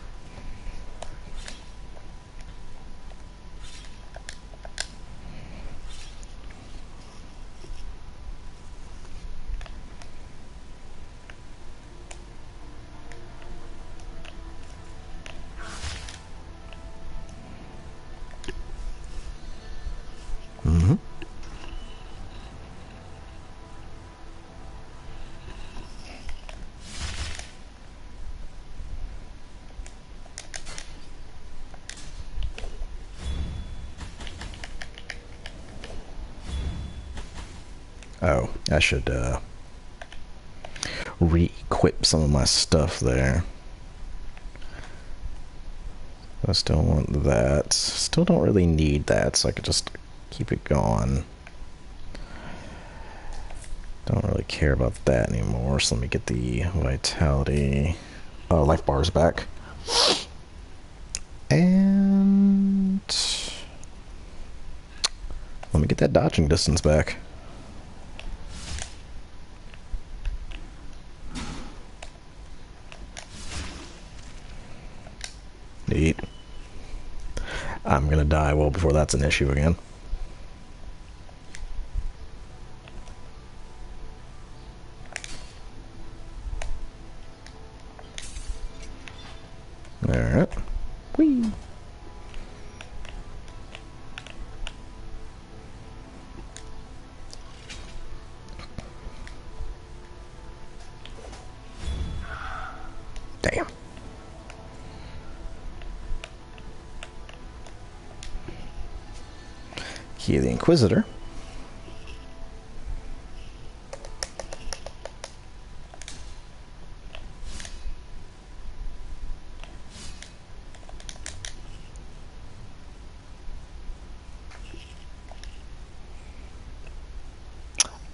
Oh, I should re-equip some of my stuff there. I still want that. Still don't really need that, so I could just keep it gone. Don't really care about that anymore, so let me get the vitality. Life bars back. And let me get that dodging distance back. Neat. I'm gonna die well before that's an issue again. Alright. Whee! Damn. Key of the Inquisitor.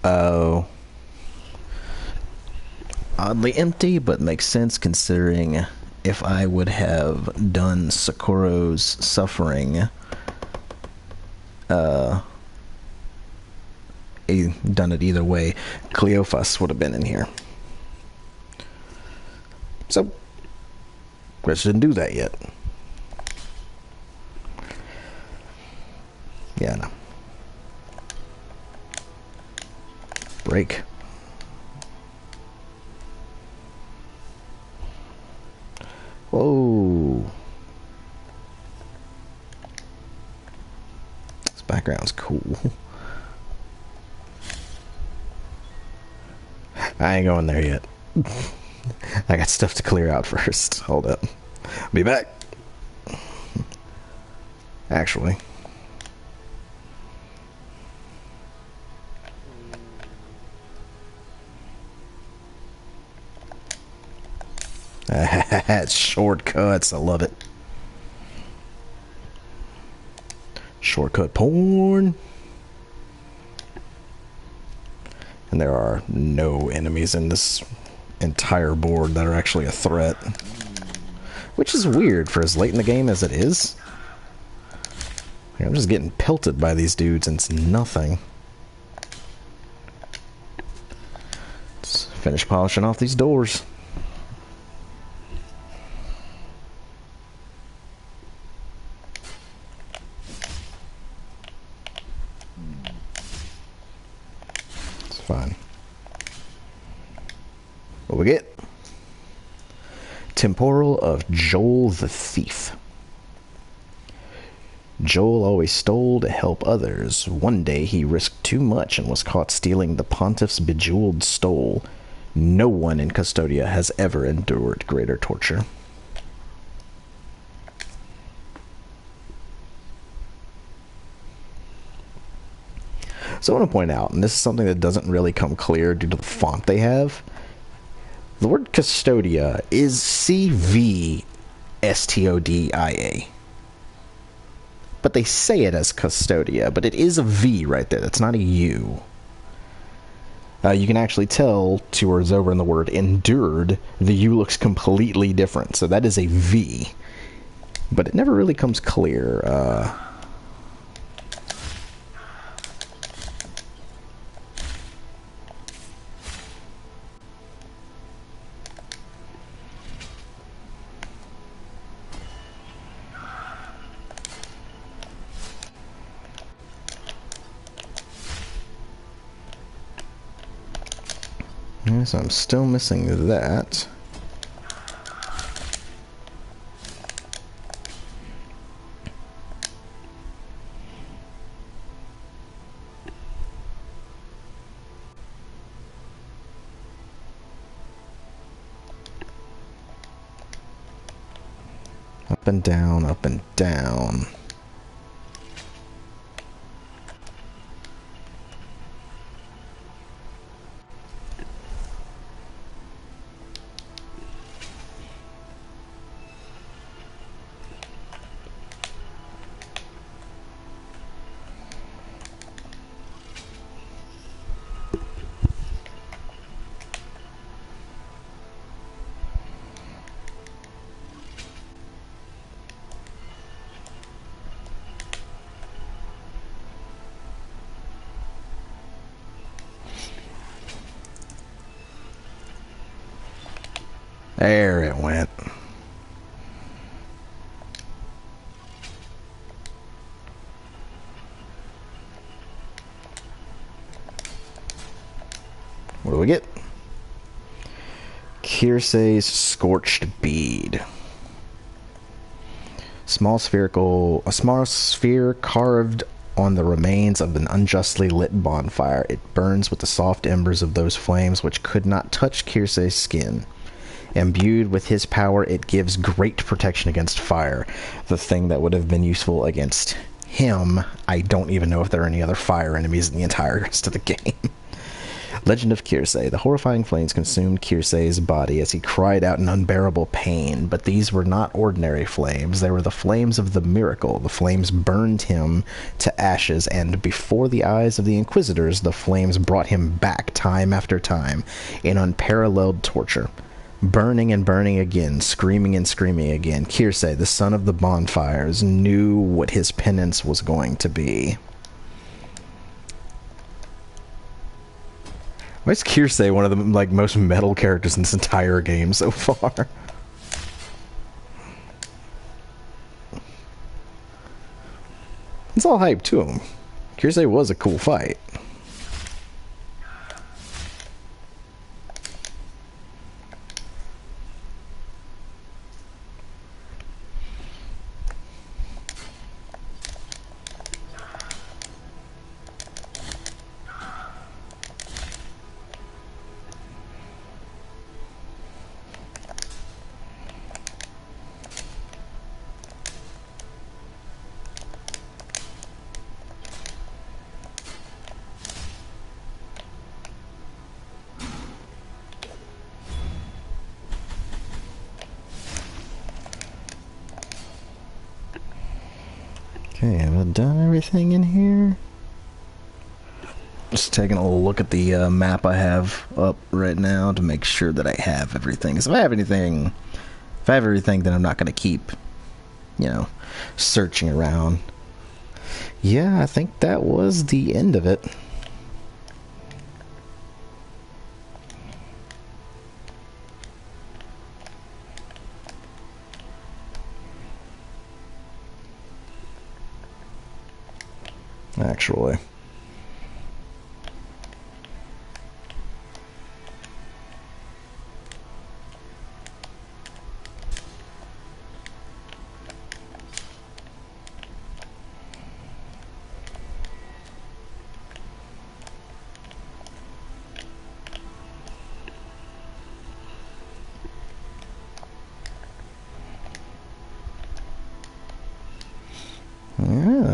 Oh. Oddly empty, but makes sense considering if I would have done Socorro's suffering, done it either way, Cleophas would have been in here. So, Chris didn't do that yet. Yeah, no. Break. Whoa. This background's cool. I ain't going there yet. I got stuff to clear out first. Hold up. Be back. Actually. Shortcuts. I love it. Shortcut porn. And there are no enemies in this entire board that are actually a threat. Which is weird for as late in the game as it is. I'm just getting pelted by these dudes and it's nothing. Let's finish polishing off these doors. It's fine. What we get? Temporal of Joel the Thief. Joel always stole to help others. One day he risked too much and was caught stealing the pontiff's bejeweled stole. No one in Custodia has ever endured greater torture. So I want to point out, and this is something that doesn't really come clear due to the font they have, the word Custodia is C-V-S-T-O-D-I-A. But they say it as Custodia, but it is a V right there. That's not a U. You can actually tell 2 words over in the word endured, the U looks completely different. So that is a V. But it never really comes clear. So I'm still missing that. Up and down, up and down. There it went. What do we get? Kirsey's Scorched Bead. A small sphere carved on the remains of an unjustly lit bonfire. It burns with the soft embers of those flames which could not touch Kirsey's skin. Imbued with his power, it gives great protection against fire. The thing that would have been useful against him, I don't even know if there are any other fire enemies in the entire rest of the game. Legend of Kirsey. The horrifying flames consumed Kirsey's body as he cried out in unbearable pain, but these were not ordinary flames. They were the flames of the miracle. The flames burned him to ashes, and before the eyes of the Inquisitors, the flames brought him back time after time in unparalleled torture. Burning and burning again, screaming and screaming again. Kirsey, the son of the bonfires, knew what his penance was going to be. Why is Kirsey one of the most metal characters in this entire game so far? It's all hype to him. Kirsey was a cool fight. Okay, have I done everything in here? Just taking a little look at the map I have up right now to make sure that I have everything. Because if I have everything, then I'm not going to keep, searching around. Yeah, I think that was the end of it. Actually.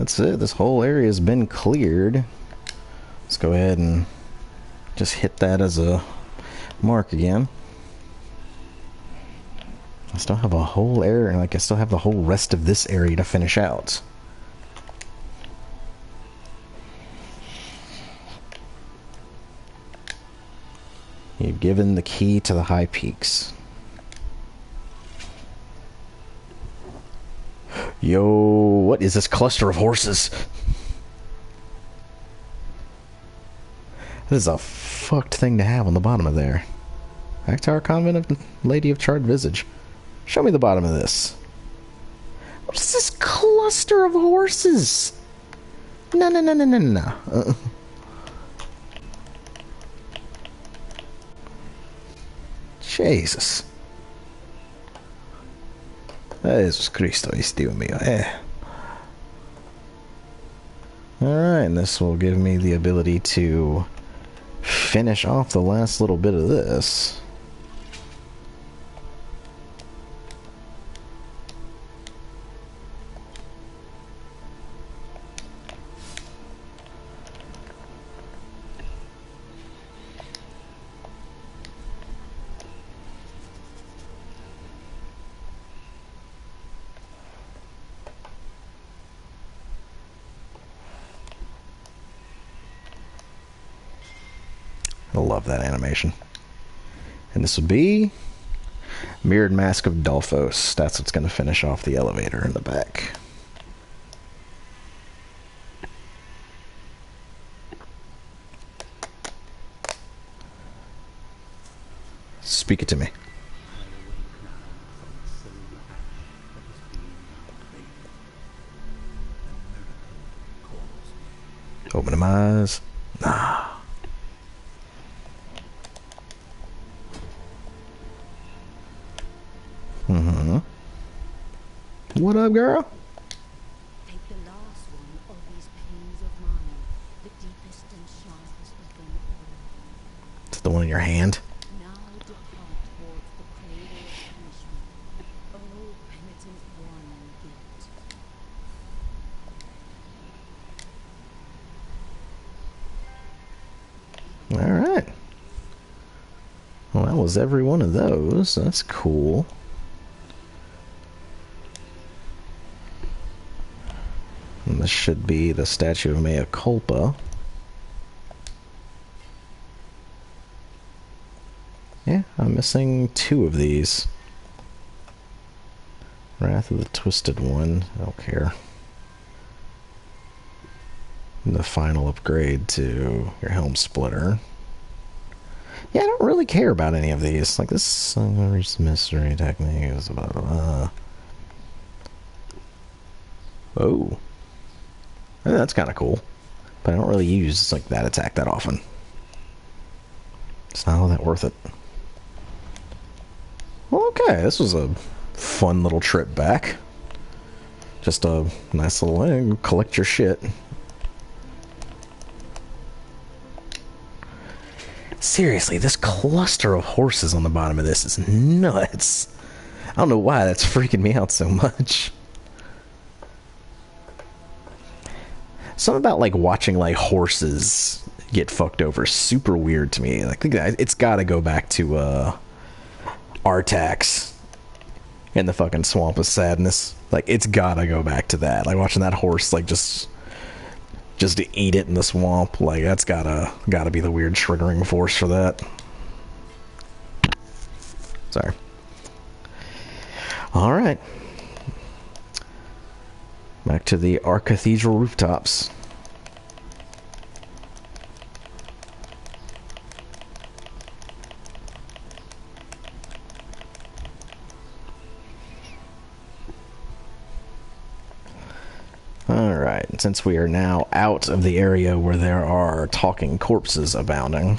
that's it. This whole area has been cleared. Let's go ahead and just hit that as a mark again. I still have a whole area, like I still have the whole rest of this area to finish out. You've given the key to the high peaks. Yo, what is this cluster of horses? That is a fucked thing to have on the bottom of there. Back to our convent of Lady of Charred Visage. Show me the bottom of this. What is this cluster of horses? No, no, no, no, no, no. Jesus. Jesus Cristo, Dios mío. Alright, and this will give me the ability to finish off the last little bit of this. I love that animation. And this would be Mirrored Mask of Dolphos. That's what's going to finish off the elevator in the back. Speak it to me. Open my eyes. Nah. Mm-hmm. What up, girl? Take the last one of these pains of mine, the deepest and sharpest of them all. It's the one in your hand. Now depart towards the cradle of punishment, O penitent one and guilt. Alright. Well, that was every one of those. That's cool. And this should be the statue of Mea Culpa. Yeah, I'm missing 2 of these. Wrath of the Twisted One. I don't care. And the final upgrade to your Helm Splitter. Yeah, I don't really care about any of these. Like this mystery technique is blah, blah, blah. Oh. That's kind of cool. But I don't really use like that attack that often. It's not all that worth it. Well, okay, this was a fun little trip back. Just a nice little collect your shit. Seriously, this cluster of horses on the bottom of this is nuts. I don't know why that's freaking me out so much. Something about like watching like horses get fucked over super weird to me. Like it's got to go back to Artax and the fucking Swamp of Sadness. Like it's got to go back to that. Like watching that horse like just to eat it in the swamp. Like that's gotta be the weird triggering force for that. Sorry. All right. Back to the Arcathedral rooftops. Alright, since we are now out of the area where there are talking corpses abounding,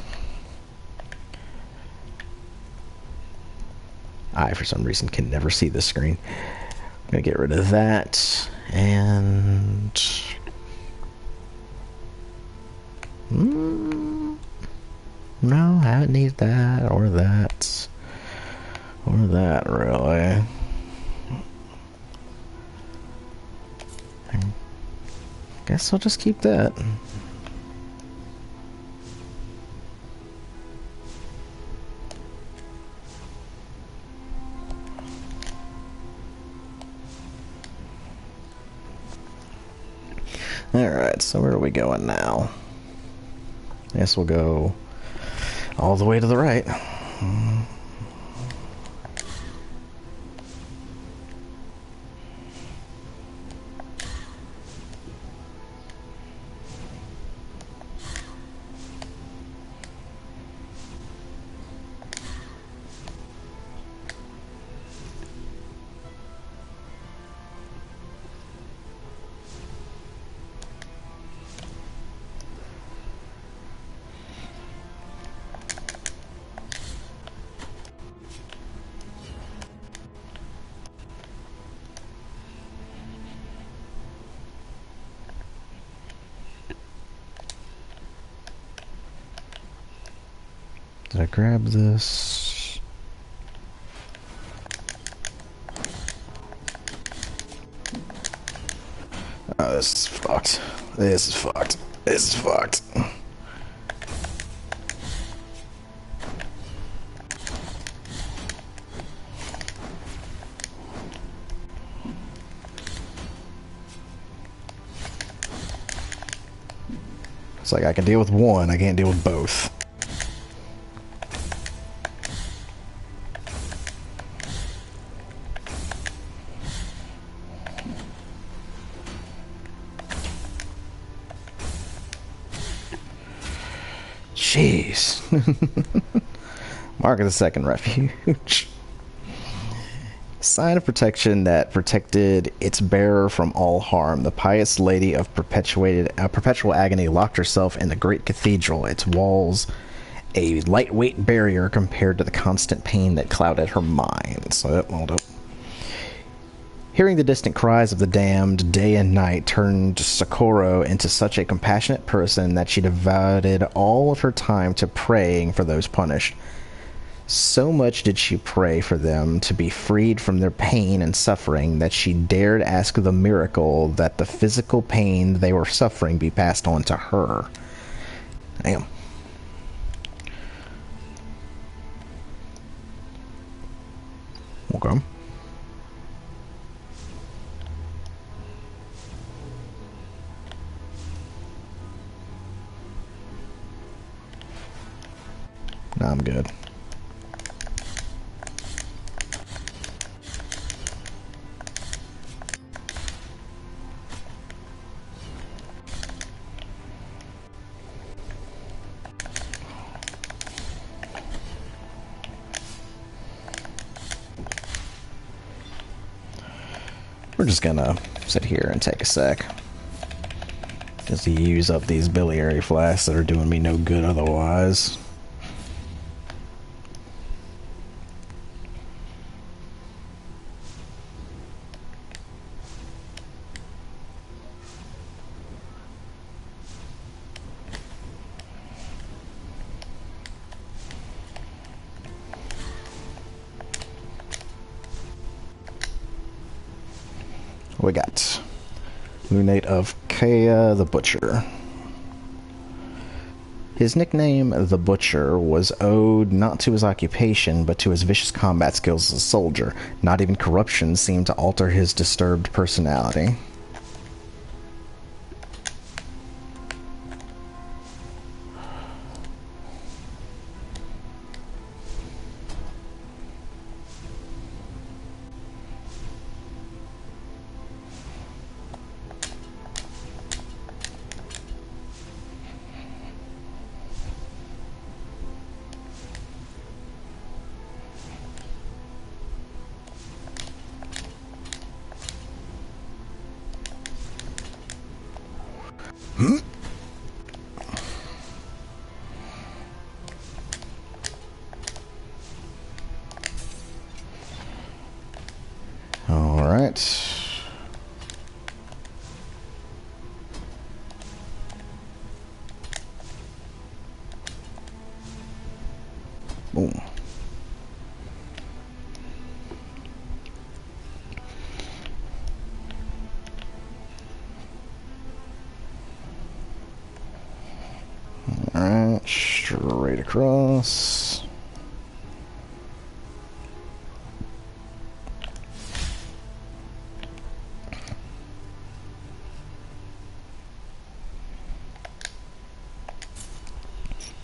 I, for some reason, can never see this screen. I'm gonna get rid of that, and... no, I don't need that, or that, really. Guess I'll just keep that. Alright, so where are we going now? I guess we'll go all the way to the right. Did I grab this? Oh, this is fucked. This is fucked. This is fucked. It's like I can deal with one, I can't deal with both. Jeez. Mark of the Second Refuge. Sign of protection that protected its bearer from all harm. The pious lady of perpetual agony locked herself in the great cathedral, its walls a lightweight barrier compared to the constant pain that clouded her mind. So, hold up. Hearing the distant cries of the damned day and night turned Socorro into such a compassionate person that she devoted all of her time to praying for those punished. So much did she pray for them to be freed from their pain and suffering that she dared ask the miracle that the physical pain they were suffering be passed on to her. Damn. Okay. No, I'm good. We're just gonna sit here and take a sec. Just to use up these biliary flasks that are doing me no good otherwise. We got Lunate of Kea the Butcher. His nickname, the Butcher, was owed not to his occupation, but to his vicious combat skills as a soldier. Not even corruption seemed to alter his disturbed personality. Alright. Boom. straight across.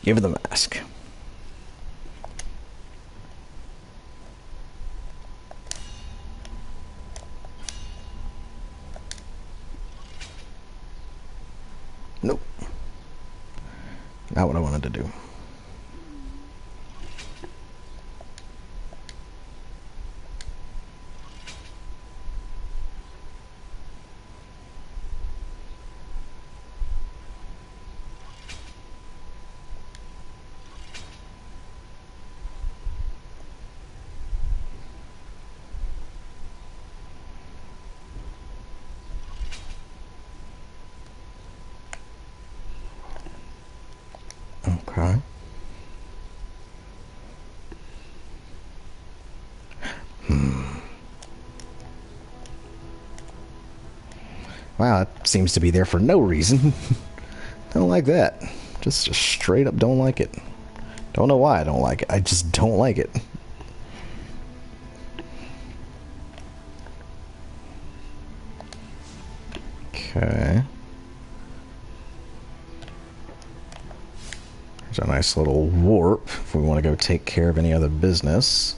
Give her the mask. Nope. Not what I wanted to do. Okay. Wow, that seems to be there for no reason. Don't like that. Just straight up don't like it. Don't know why I don't like it. I just don't like it. Okay. There's a nice little warp if we want to go take care of any other business.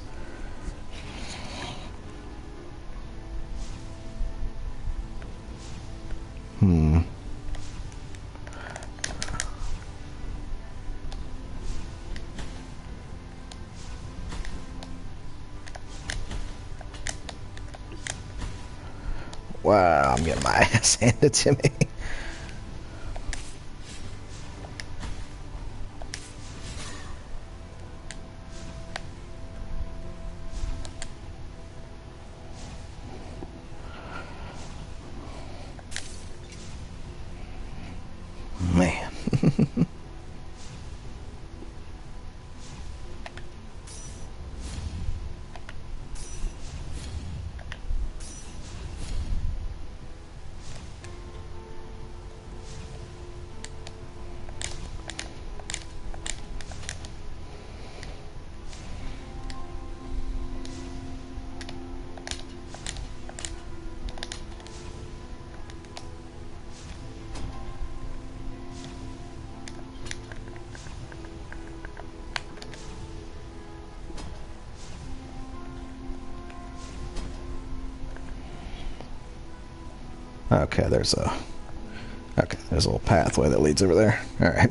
Wow, I'm getting my ass handed to me. Man. Okay, there's a little pathway that leads over there. All right.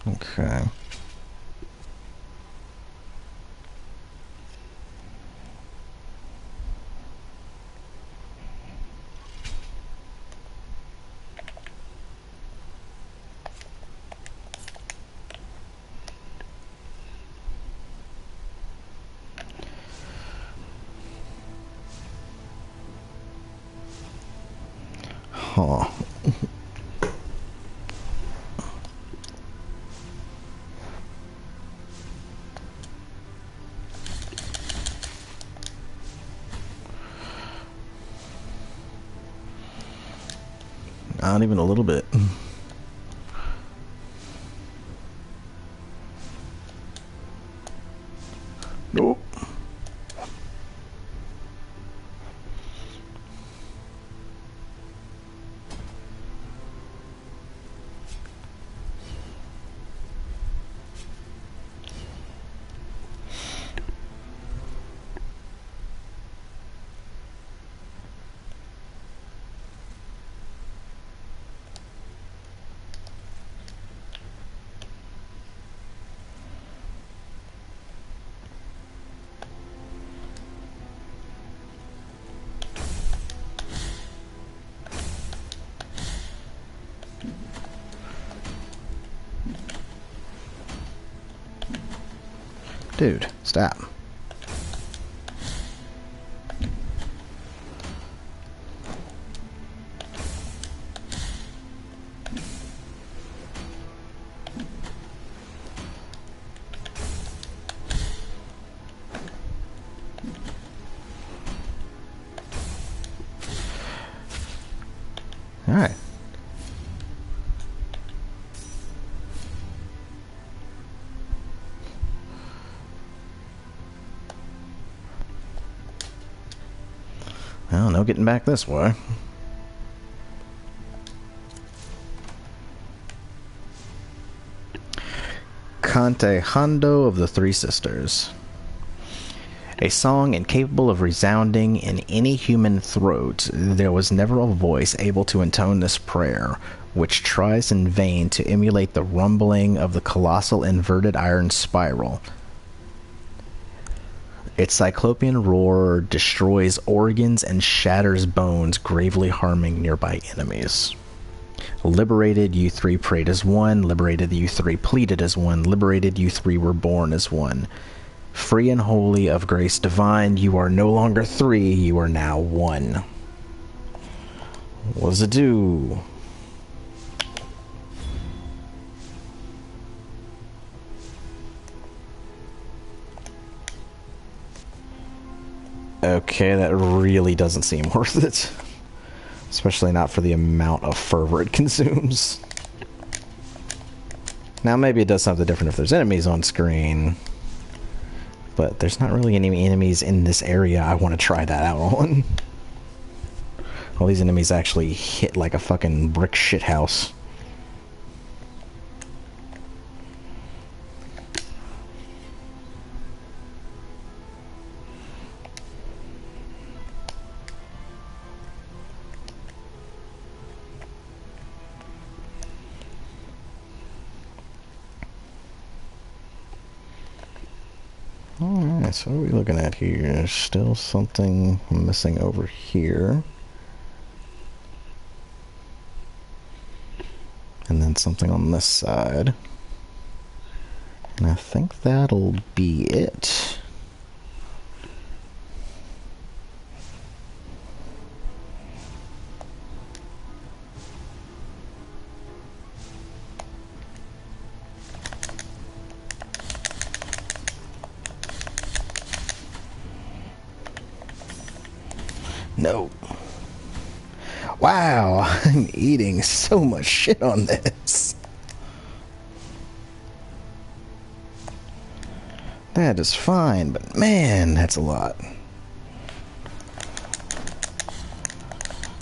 Okay. Huh. Not even a little bit. Nope. Dude, stop. Alright. Well, no getting back this way. Cante Hondo of the Three Sisters. A song incapable of resounding in any human throat, there was never a voice able to intone this prayer, which tries in vain to emulate the rumbling of the colossal inverted iron spiral. Its cyclopean roar destroys organs and shatters bones, gravely harming nearby enemies. Liberated, you three prayed as one. Liberated, you three pleaded as one. Liberated, you three were born as one. Free and holy of grace divine, you are no longer three, you are now one. What does it do? Okay, that really doesn't seem worth it. Especially not for the amount of fervor it consumes. Now maybe it does something different if there's enemies on screen. But there's not really any enemies in this area I want to try that out on. All these enemies actually hit like a fucking brick shithouse. Alright, so what are we looking at here? There's still something missing over here. And then something on this side. And I think that'll be it. No. Wow, I'm eating so much shit on this. That is fine, but man, that's a lot.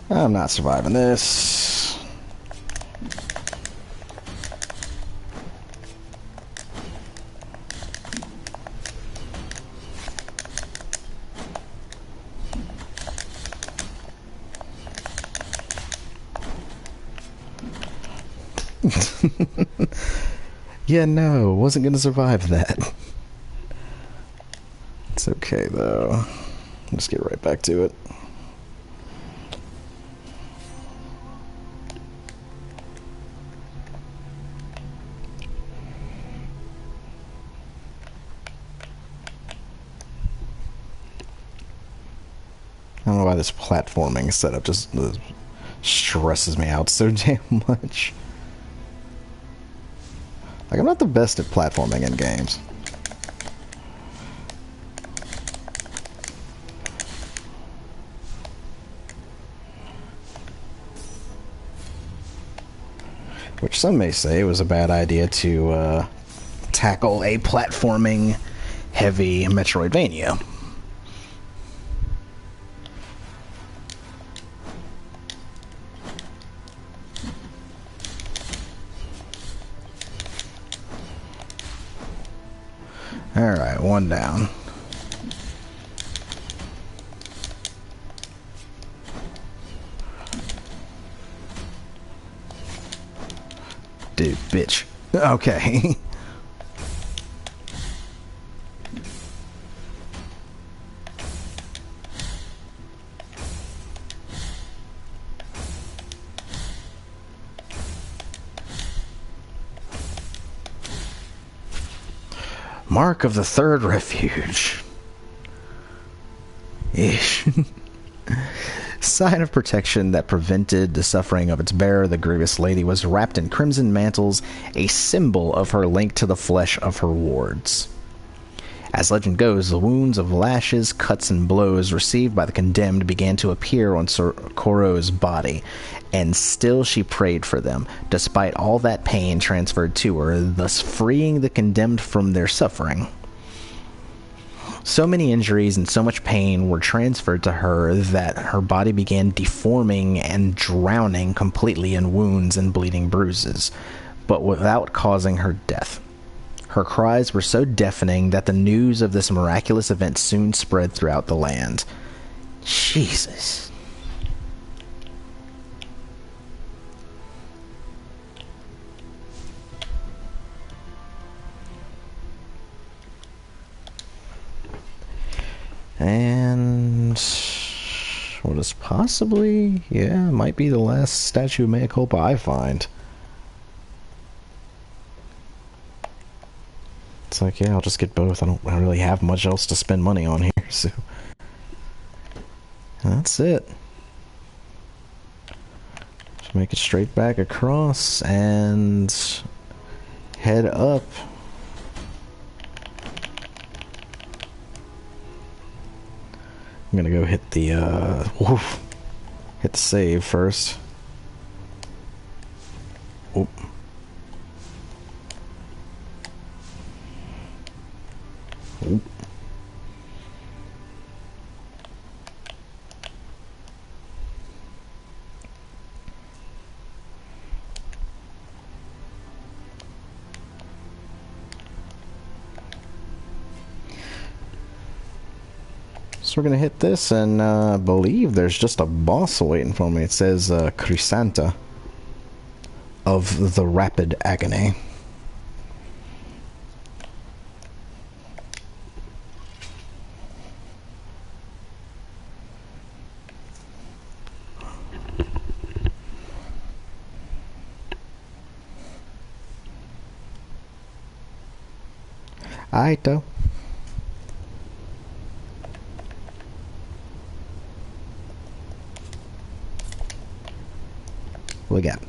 I'm not surviving this. Yeah, no, wasn't gonna survive that. It's okay though. Let's get right back to it. I don't know why this platforming setup just stresses me out so damn much. Like, I'm not the best at platforming in games. Which some may say was a bad idea to tackle a platforming heavy Metroidvania. Alright, one down. Dude, bitch. Okay. Mark of the third refuge. Ish. Sign of protection that prevented the suffering of its bearer, the grievous lady was wrapped in crimson mantles, a symbol of her link to the flesh of her wards. As legend goes, the wounds of lashes, cuts, and blows received by the condemned began to appear on Sir Koro's body, and still she prayed for them, despite all that pain transferred to her, thus freeing the condemned from their suffering. So many injuries and so much pain were transferred to her that her body began deforming and drowning completely in wounds and bleeding bruises, but without causing her death. Her cries were so deafening that the news of this miraculous event soon spread throughout the land. Jesus. And what is possibly, might be the last statue of Mea Culpa I find. It's like, I'll just get both. I don't really have much else to spend money on here, so that's it. Just make it straight back across and head up. I'm gonna go hit the hit the save first. Oop. Oop. So we're gonna hit this, and I believe there's just a boss waiting for me. It says Chrysanta of the Rapid Agony. Alright though. What we got?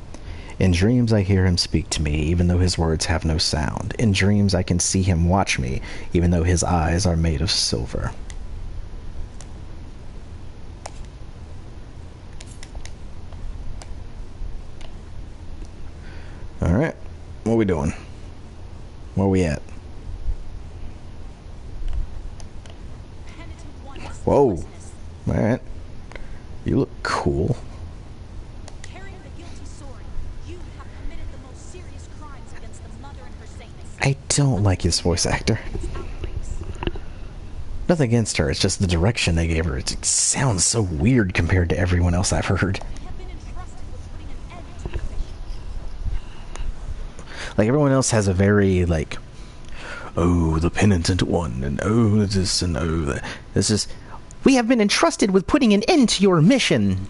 In dreams I hear him speak to me, even though his words have no sound. In dreams I can see him watch me, even though his eyes are made of silver. Alright, what are we doing? Where are we at? Whoa. Alright. You look cool. Carrying the guilty sword, you have committed the most serious crimes against the mother and her saints. I don't like his voice actor. Nothing against her, it's just the direction they gave her. It sounds so weird compared to everyone else I've heard. Have been entrusted with putting an end to your mission. Like, everyone else has a very, like, oh, the penitent one, and oh, this, and oh, that. This is, we have been entrusted with putting an end to your mission.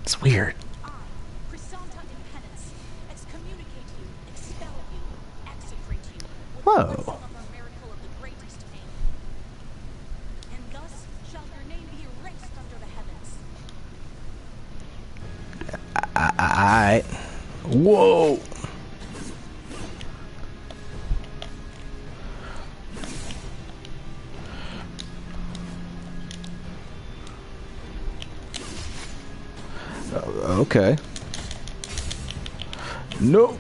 It's weird. I, Chrysanta in penance, excommunicate you, expel you, execrate you, with Whoa. the blessing of our miracle of the greatest fame. And thus shall your name be erased under the heavens. Whoa. Okay. No.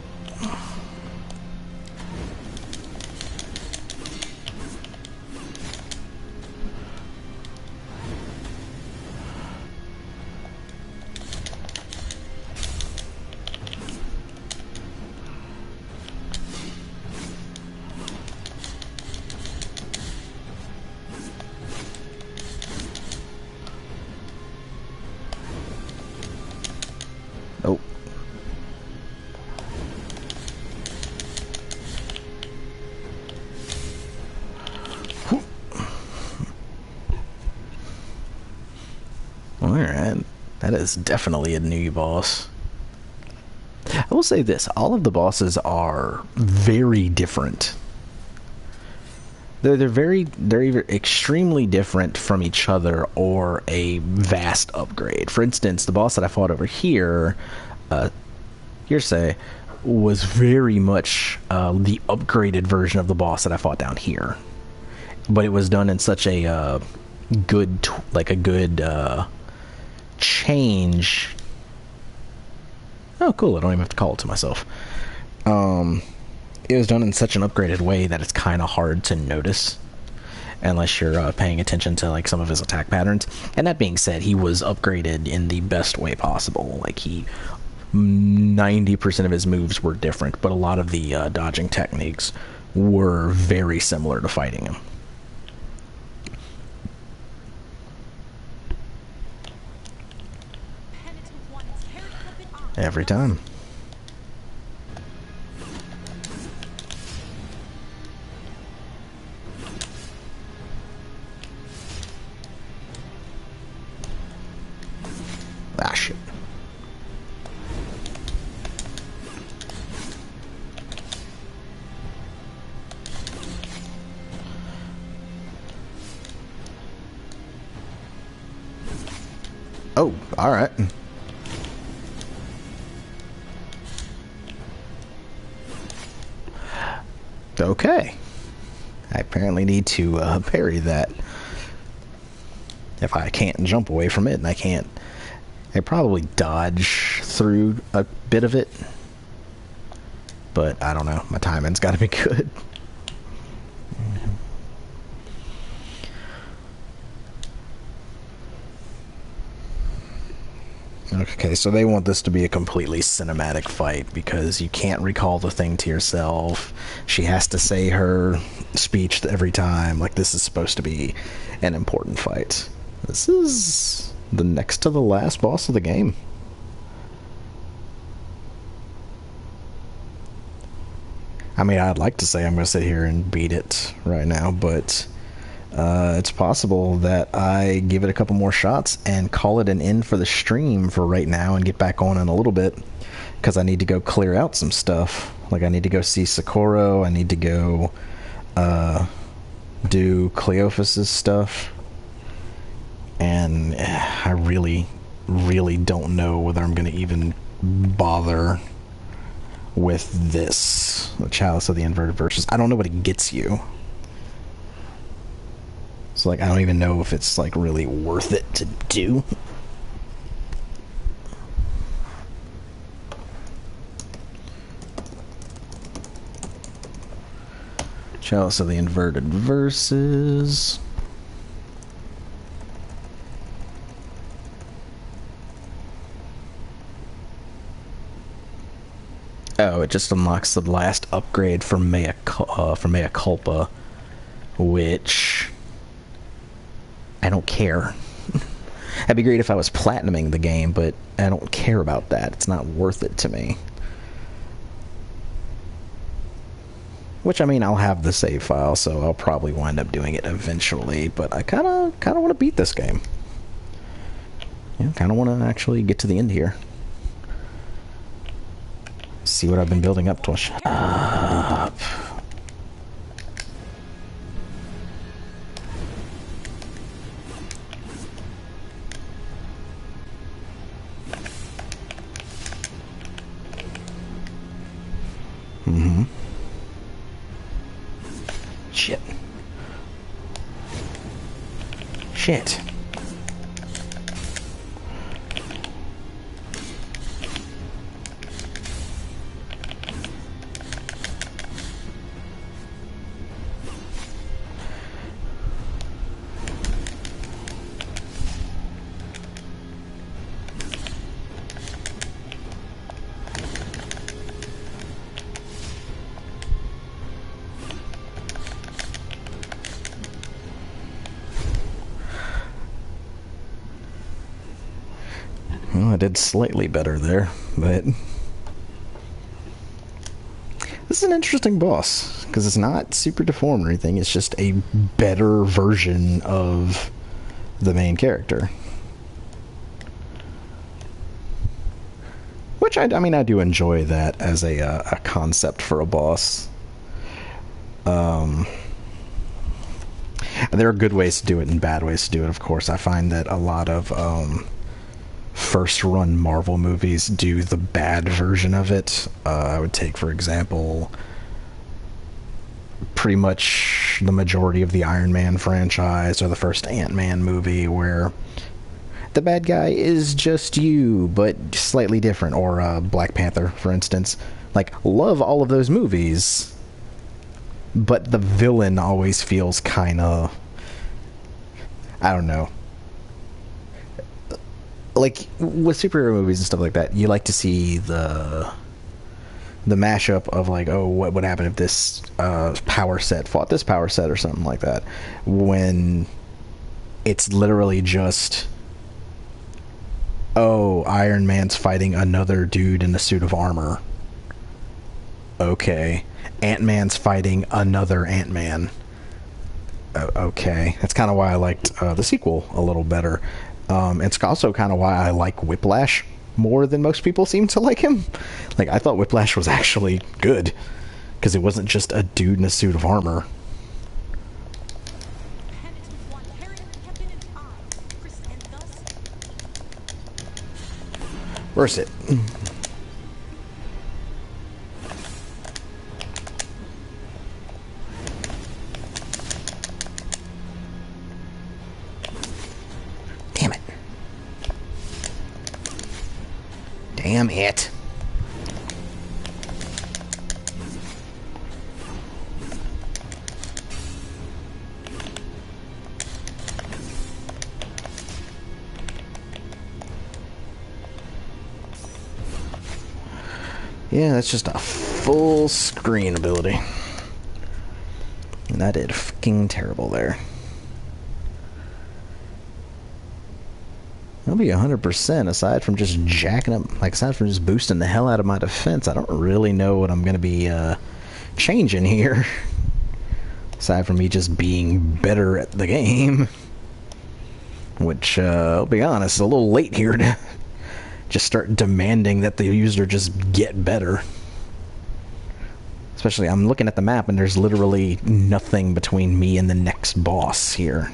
Oh. Alright. That is definitely a new boss. I will say this, all of the bosses are very different. they're either extremely different from each other or a vast upgrade. For instance, the boss that I fought over here, Hearsay, was very much the upgraded version of the boss that I fought down here, but it was done in such a good change. Oh, cool! I don't even have to call it to myself. It was done in such an upgraded way that it's kind of hard to notice unless you're paying attention to like some of his attack patterns. And that being said, he was upgraded in the best way possible. Like 90% of his moves were different, but a lot of the dodging techniques were very similar to fighting him. Every time. Ah, shit. Oh, alright. Okay. I apparently need to parry that. If I can't jump away from it, and I can't... I probably dodge through a bit of it. But, I don't know. My timing's gotta be good. Okay, so they want this to be a completely cinematic fight because you can't recall the thing to yourself. She has to say her speech every time. Like, this is supposed to be an important fight. This is the next to the last boss of the game. I mean, I'd like to say I'm going to sit here and beat it right now, but it's possible that I give it a couple more shots and call it an end for the stream for right now and get back on in a little bit, because I need to go clear out some stuff. Like, I need to go see Socorro, I need to go do Cleophas's stuff, and I really, really don't know whether I'm going to even bother with this, the Chalice of the Inverted Virtues. I don't know what it gets you. So, like, I don't even know if it's, like, really worth it to do. Chalice of the Inverted Verses. Oh, it just unlocks the last upgrade for Mea Culpa, which... I don't care. That'd be great if I was platinuming the game, but I don't care about that. It's not worth it to me. Which, I mean, I'll have the save file, so I'll probably wind up doing it eventually, but I kind of want to beat this game. Yeah, kind of want to actually get to the end here. See what I've been building up to. Shut up. Mm-hmm. Shit. Shit. Well, I did slightly better there, but... This is an interesting boss, because it's not super deformed or anything, it's just a better version of the main character. Which, I mean, I do enjoy that as a concept for a boss. And there are good ways to do it and bad ways to do it, of course. I find that a lot of first-run Marvel movies do the bad version of it. I would take, for example, pretty much the majority of the Iron Man franchise or the first Ant-Man movie, where the bad guy is just you, but slightly different. Or Black Panther, for instance. Like, love all of those movies, but the villain always feels kind of, I don't know. Like, with superhero movies and stuff like that, you like to see the mashup of, like, oh, what would happen if this power set fought this power set or something like that, when it's literally just, oh, Iron Man's fighting another dude in a suit of armor. Okay. Ant-Man's fighting another Ant-Man. Okay. That's kind of why I liked the sequel a little better. It's also kind of why I like Whiplash more than most people seem to like him. Like, I thought Whiplash was actually good, because it wasn't just a dude in a suit of armor. Where's it? Damn it. Damn it. Yeah, that's just a full screen ability. And I did fucking terrible there. I'll be 100%, aside from just jacking up, like, aside from just boosting the hell out of my defense. I don't really know what I'm going to be changing here. Aside from me just being better at the game. Which, I'll be honest, is a little late here to just start demanding that the user just get better. Especially, I'm looking at the map and there's literally nothing between me and the next boss here.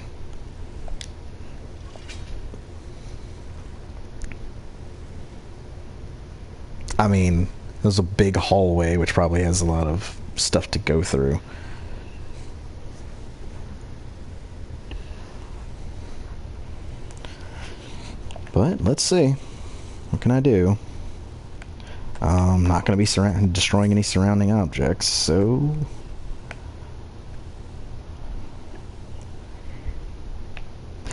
I mean, there's a big hallway which probably has a lot of stuff to go through. But let's see. What can I do? I'm not going to be destroying any surrounding objects, so...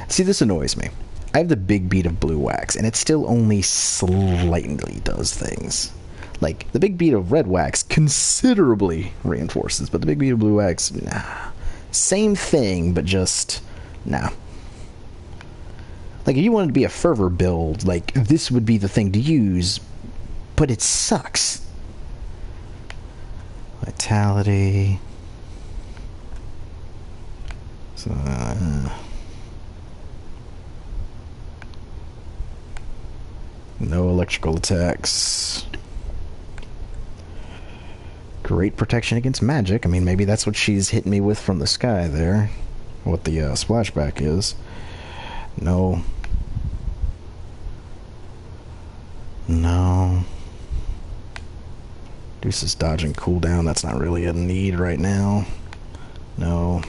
See, this annoys me. I have the big bead of blue wax, and it still only slightly does things. Like, the big bead of red wax considerably reinforces, but the big bead of blue wax, nah. Same thing, but just, nah. Like, if you wanted to be a fervor build, like, this would be the thing to use, but it sucks. Vitality. So, no electrical attacks. Great protection against magic. I mean, maybe that's what she's hitting me with from the sky there. What the splashback is. No. No. Deuce's dodging cooldown. That's not really a need right now. No.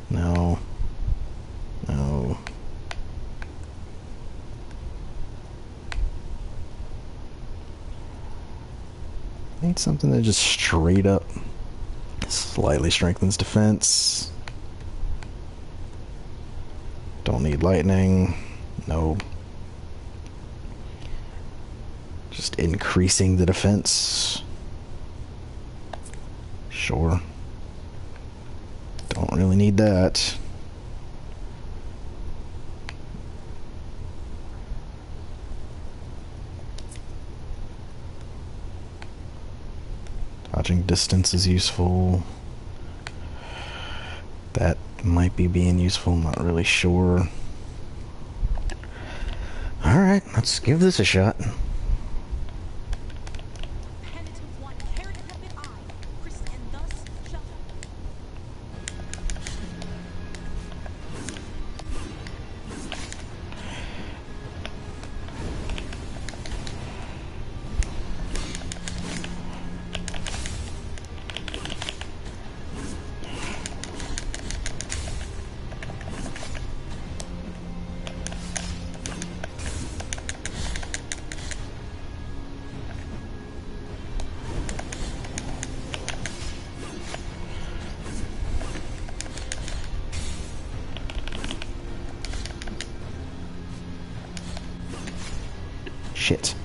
No. No. Need something that just straight up slightly strengthens defense. Don't need lightning. No. Just increasing the defense. Sure. Don't really need that. Dodging distance is useful. That might be being useful, I'm not really sure. Alright, let's give this a shot. Shit.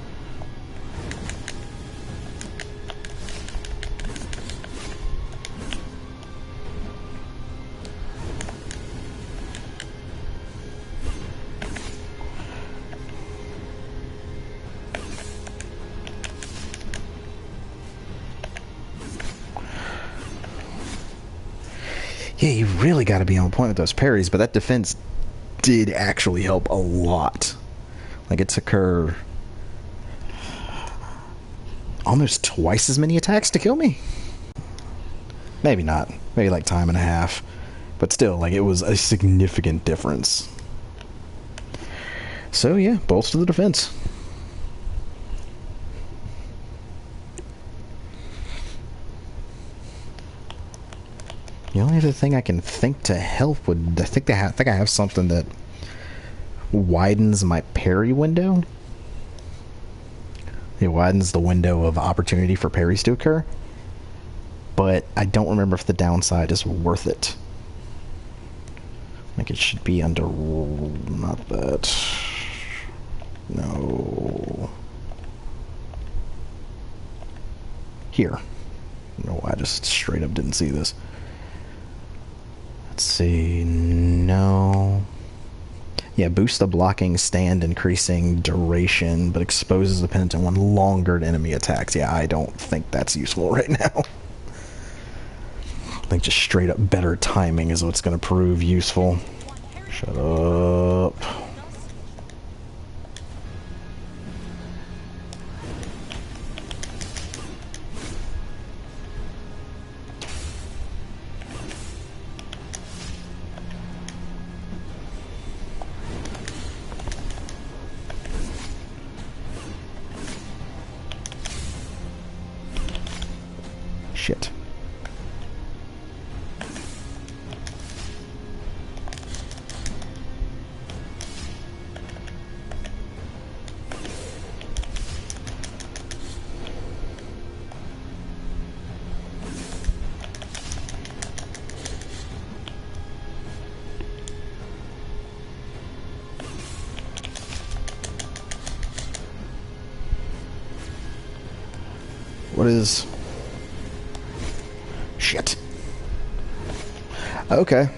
Yeah, you really got to be on point with those parries, but that defense did actually help a lot. Like, it took her almost twice as many attacks to kill me. Maybe not. Maybe like time and a half. But still, like, it was a significant difference. So, yeah, bolts to the defense. The only other thing I can think to help would... I think I have something that widens my parry window. It widens the window of opportunity for parries to occur. But I don't remember if the downside is worth it. Like, it should be under... Not that... No... Here. No, I just straight up didn't see this. Let's see... No... Yeah, boost the blocking stand, increasing duration, but exposes the opponent to one longer enemy attacks. Yeah, I don't think that's useful right now. I think just straight up better timing is what's going to prove useful. Shut up. Shit. What is... Shit. Okay.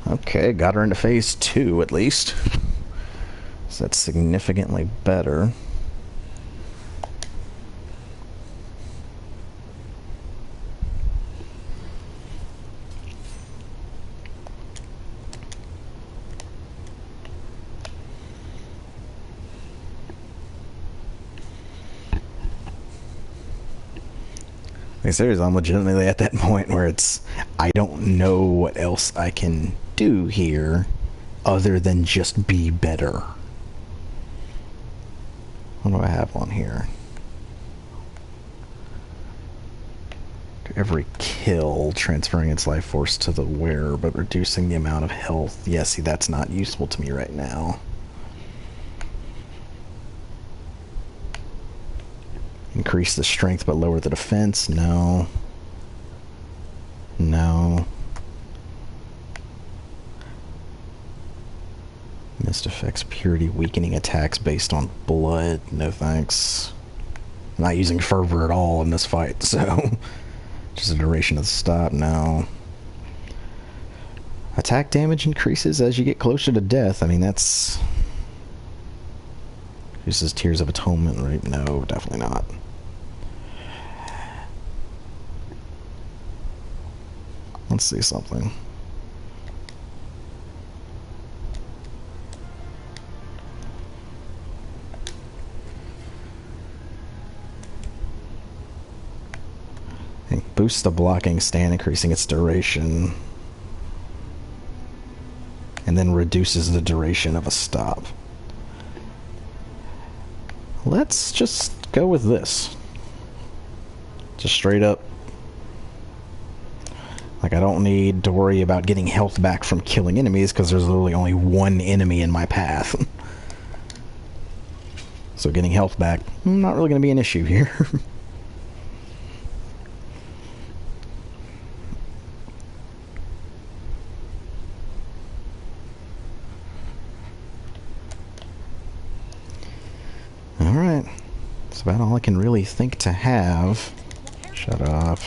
Okay, got her into phase 2 at least. So that's significantly better. Like, seriously, I'm legitimately at that point where it's... I don't know what else I can do here other than just be better. What do I have on here? Every kill, transferring its life force to the wearer, but reducing the amount of health. Yeah, see, that's not useful to me right now. Increase the strength but lower the defense. No. No. Mist affects purity, weakening attacks based on blood. No thanks. I'm not using fervor at all in this fight, so... Just a duration of the stop. No. Attack damage increases as you get closer to death. I mean, that's... Uses Tears of Atonement, right? No, definitely not. Let's see something. Okay, boosts the blocking stand, increasing its duration. And then reduces the duration of a stop. Let's just go with this. Just straight up. Like, I don't need to worry about getting health back from killing enemies, because there's literally only one enemy in my path. So getting health back, not really going to be an issue here. Alright. That's about all I can really think to have. Shut up.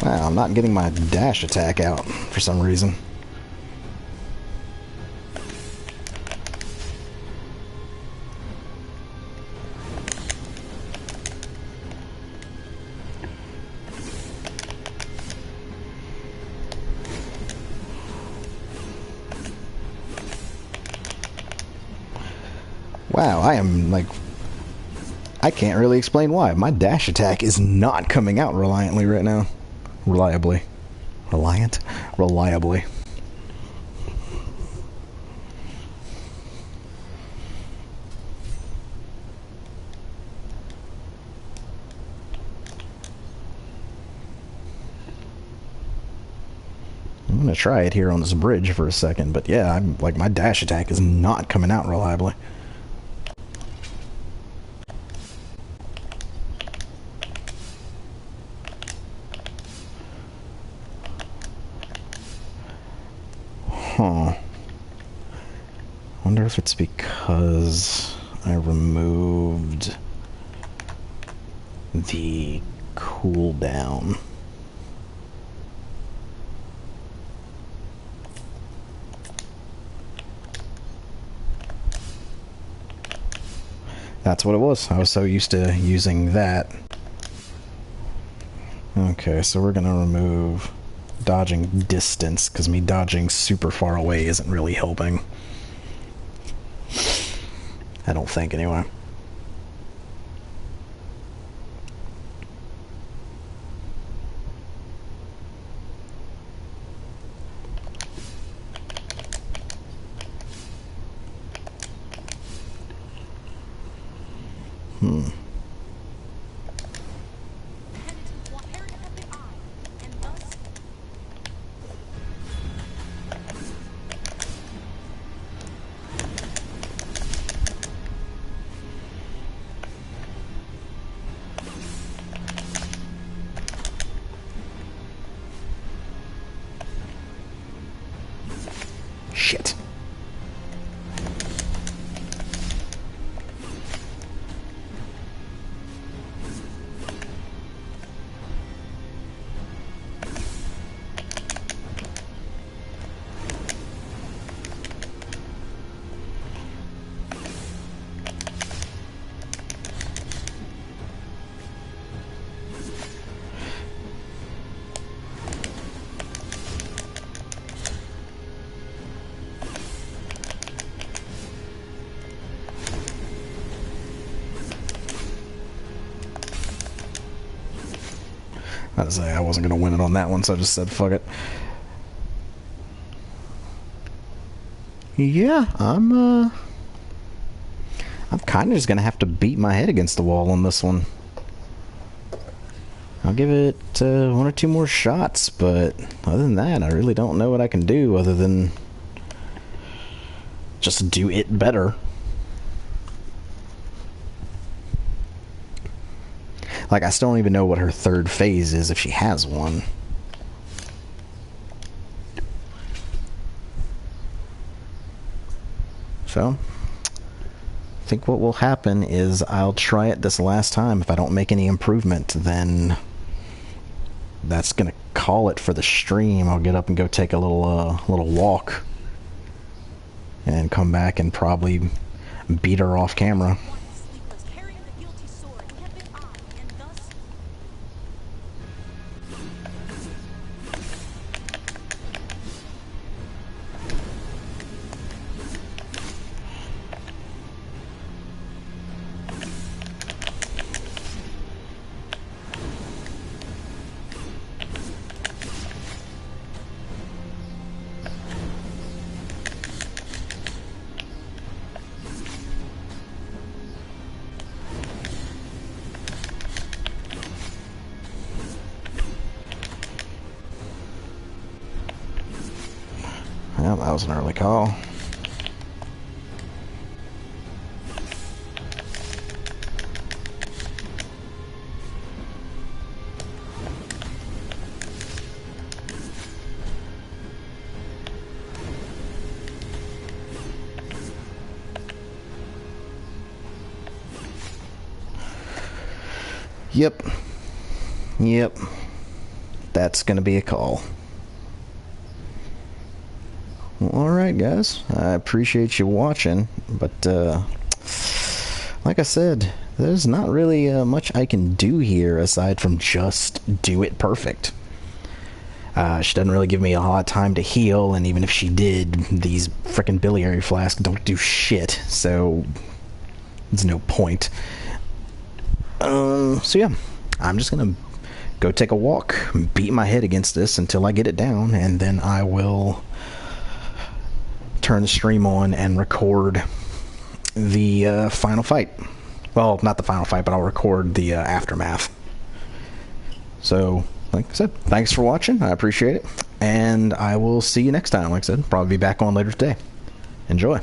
Wow, I'm not getting my dash attack out for some reason. Wow, I am like... I can't really explain why. My dash attack is not coming out reliably right now. Reliably. Reliant? Reliably. I'm gonna try it here on this bridge for a second, but yeah, I'm like, my dash attack is not coming out reliably. Huh. Wonder if it's because I removed the cooldown. That's what it was. I was so used to using that. Okay, so we're gonna remove dodging distance, because me dodging super far away isn't really helping. I don't think, anyway. Shit. I wasn't gonna win it on that one, so I just said fuck it. Yeah, I'm kind of just gonna have to beat my head against the wall on this one. I'll give it one or two more shots, but other than that, I really don't know what I can do other than just do it better. Like, I still don't even know what her third phase is, if she has one. So, I think what will happen is I'll try it this last time. If I don't make any improvement, then that's gonna call it for the stream. I'll get up and go take a little walk, and come back and probably beat her off camera. was an early call. Yep. Yep. That's gonna be a call. Well, alright, guys. I appreciate you watching, but, like I said, there's not really much I can do here aside from just do it perfect. She doesn't really give me a lot of time to heal, and even if she did, these frickin' biliary flasks don't do shit, so there's no point. So yeah, I'm just gonna go take a walk, beat my head against this until I get it down, and then I will turn the stream on and record the final fight. Well, not the final fight, but I'll record the aftermath. So, like I said, thanks for watching. I appreciate it. And I will see you next time. Like I said, probably be back on later today. Enjoy.